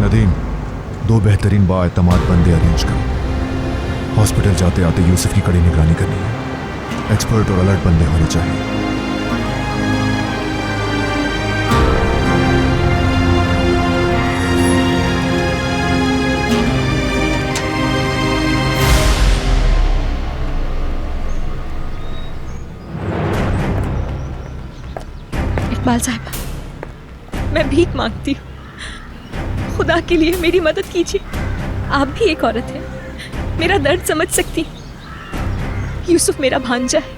नदीम, 2 बेहतरीन बाएतमाद बंदे अरेंज करो। हॉस्पिटल जाते आते यूसुफ की कड़ी निगरानी करनी है। एक्सपर्ट और अलर्ट बंदे होने चाहिए। इकबाल साहिबा, मैं भीख मांगती हूँ, खुदा के लिए मेरी मदद कीजिए। आप भी एक औरत हैं, मेरा दर्द समझ सकती हैं। यूसुफ मेरा भांजा है,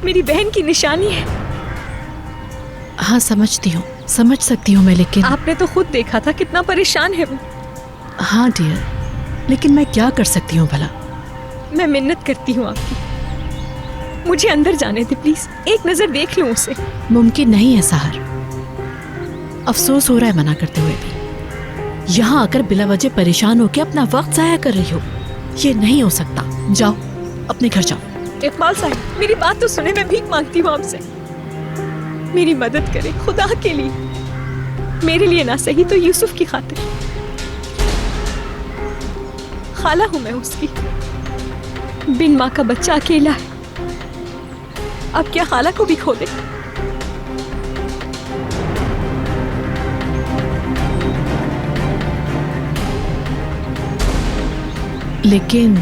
मेरी बहन की निशानी है। हाँ समझती हूँ, समझ सकती हूँ मैं, लेकिन आपने तो खुद देखा था कितना परेशान है वो। हाँ डियर, लेकिन मैं क्या कर सकती हूँ भला? मैं मिन्नत करती हूँ आपकी, मुझे अंदर जाने दे प्लीज, एक नजर देख लूं उसे। मुमकिन नहीं है सहर, अफसोस हो रहा है मना करते हुए भी। यहाँ आकर बिला वजह परेशान होकर अपना वक्त जाया कर रही हो, ये नहीं हो सकता। जाओ अपने घर जाओ। इकबाल साहब, मेरी बात तो सुने, मैं भीख मांगती हूँ आपसे, मेरी मदद करें खुदा के लिए, मेरे लिए ना सही तो यूसुफ की खातिर। खाला हूं मैं उसकी, बिन माँ का बच्चा अकेला है, अब क्या खाला को भी खो दे? लेकिन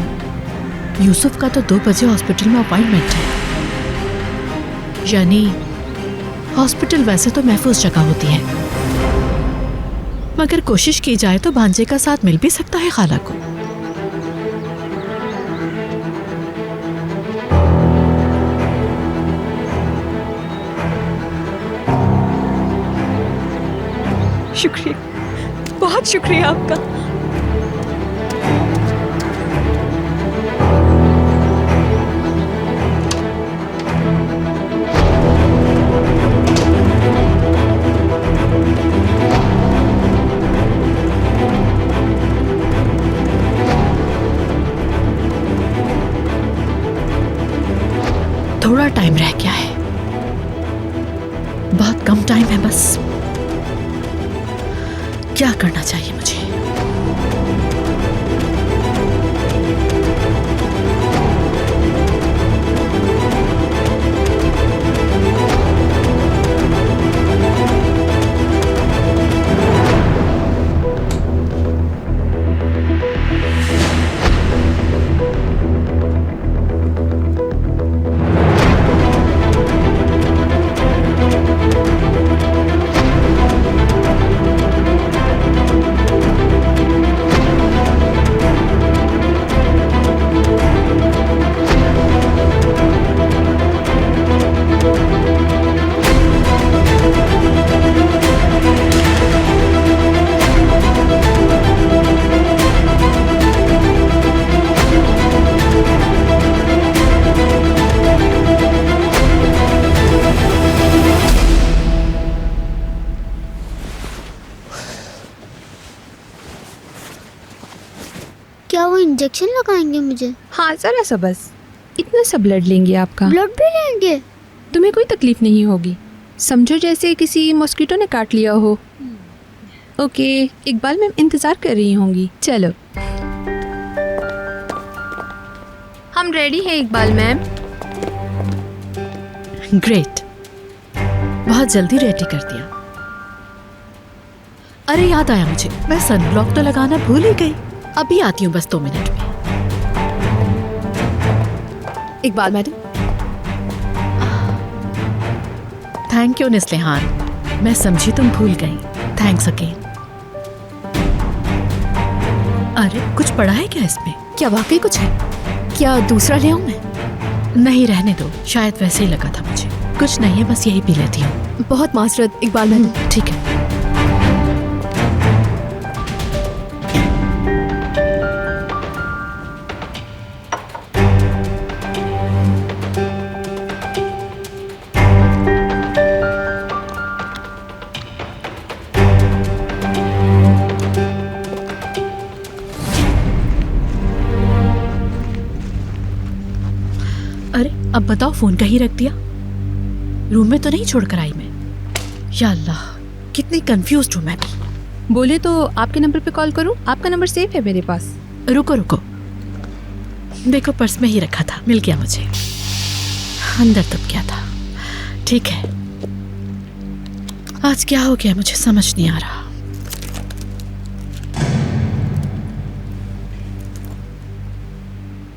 यूसुफ का तो 2 बजे हॉस्पिटल में अपॉइंटमेंट है, यानी हॉस्पिटल वैसे तो महफूज जगह होती है, मगर कोशिश की जाए तो भांजे का साथ मिल भी सकता है खाला को। बहुत शुक्रिया आपका। थोड़ा टाइम रह गया है, बहुत कम टाइम है बस। क्या करना चाहिए मुझे? क्या वो इंजेक्शन लगाएंगे मुझे? हाँ जरा सा बस, इतना सा ब्लड लेंगे आपका। ब्लड भी लेंगे? तुम्हें कोई तकलीफ नहीं होगी, समझो जैसे किसी मॉस्किटो ने काट लिया हो। ओके इकबाल मैम इंतज़ार कर रही होंगी। चलो हम रेडी हैं इकबाल मैम। ग्रेट, बहुत जल्दी रेडी कर दिया। अरे याद आया मुझे, मैं सनब्लॉक तो लगाना भूल ही गई। अभी आती हूँ बस 2 मिनट में। इकबाल मैडम। थैंक यू निस्लिहान, मैं समझी तुम भूल गई। Thanks again. अरे कुछ पड़ा है क्या इसमें? क्या वाकई कुछ है? क्या दूसरा ले आऊं मैं? नहीं रहने दो, शायद वैसे ही लगा था मुझे। कुछ नहीं है, बस यही पी लेती हूँ। बहुत माजरत इकबाल मैडम। ठीक है। अरे अब बताओ, फोन कहीं रख दिया? रूम में तो नहीं छोड़कर आई मैं। या अल्लाह, कितनी कंफ्यूज्ड हूँ मैं भी। बोले तो आपके नंबर पे कॉल करूं? आपका नंबर सेव है मेरे पास। रुको रुको, देखो पर्स में ही रखा था, मिल गया मुझे। अंदर तब क्या था? ठीक है, आज क्या हो गया मुझे समझ नहीं आ रहा।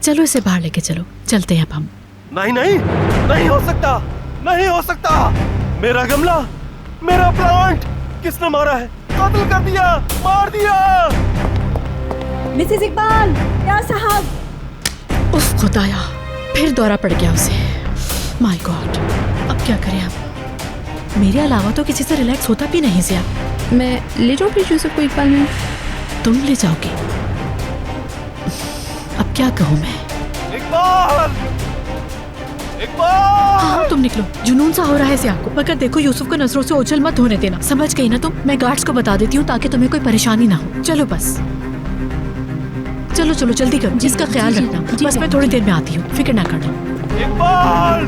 चलो इसे बाहर लेके चलो, चलते हैं अब हम। नहीं नहीं, नहीं हो सकता, नहीं हो सकता। मेरा गमला, मेरा प्लांट किसने मारा है? कत्ल कर दिया, मार दिया। मिसेस इकबाल, या साहब। उफ खुदाया, फिर दौरा पड़ गया उसे। माय गॉड, अब क्या करें हम? मेरे अलावा तो किसी से रिलैक्स होता भी नहीं ज़िया। मैं ले जाऊँ फिर यूसुफ को इकबाल में? तुम ले जाओगी? अब क्या कहूँ मैं? इकबाल, इकबाल। हाँ तुम निकलो, जुनून सा हो रहा है ज़िया को। मगर देखो यूसुफ को नजरों से ओझल मत होने देना, समझ गई ना तुम? मैं गार्ड्स को बता देती हूँ ताकि तुम्हें कोई परेशानी ना हो। चलो बस, चलो चलो जल्दी करो, जिसका ख्याल रखना। बस मैं थोड़ी देर में आती हूँ, फिक्र ना करना। इकबाल।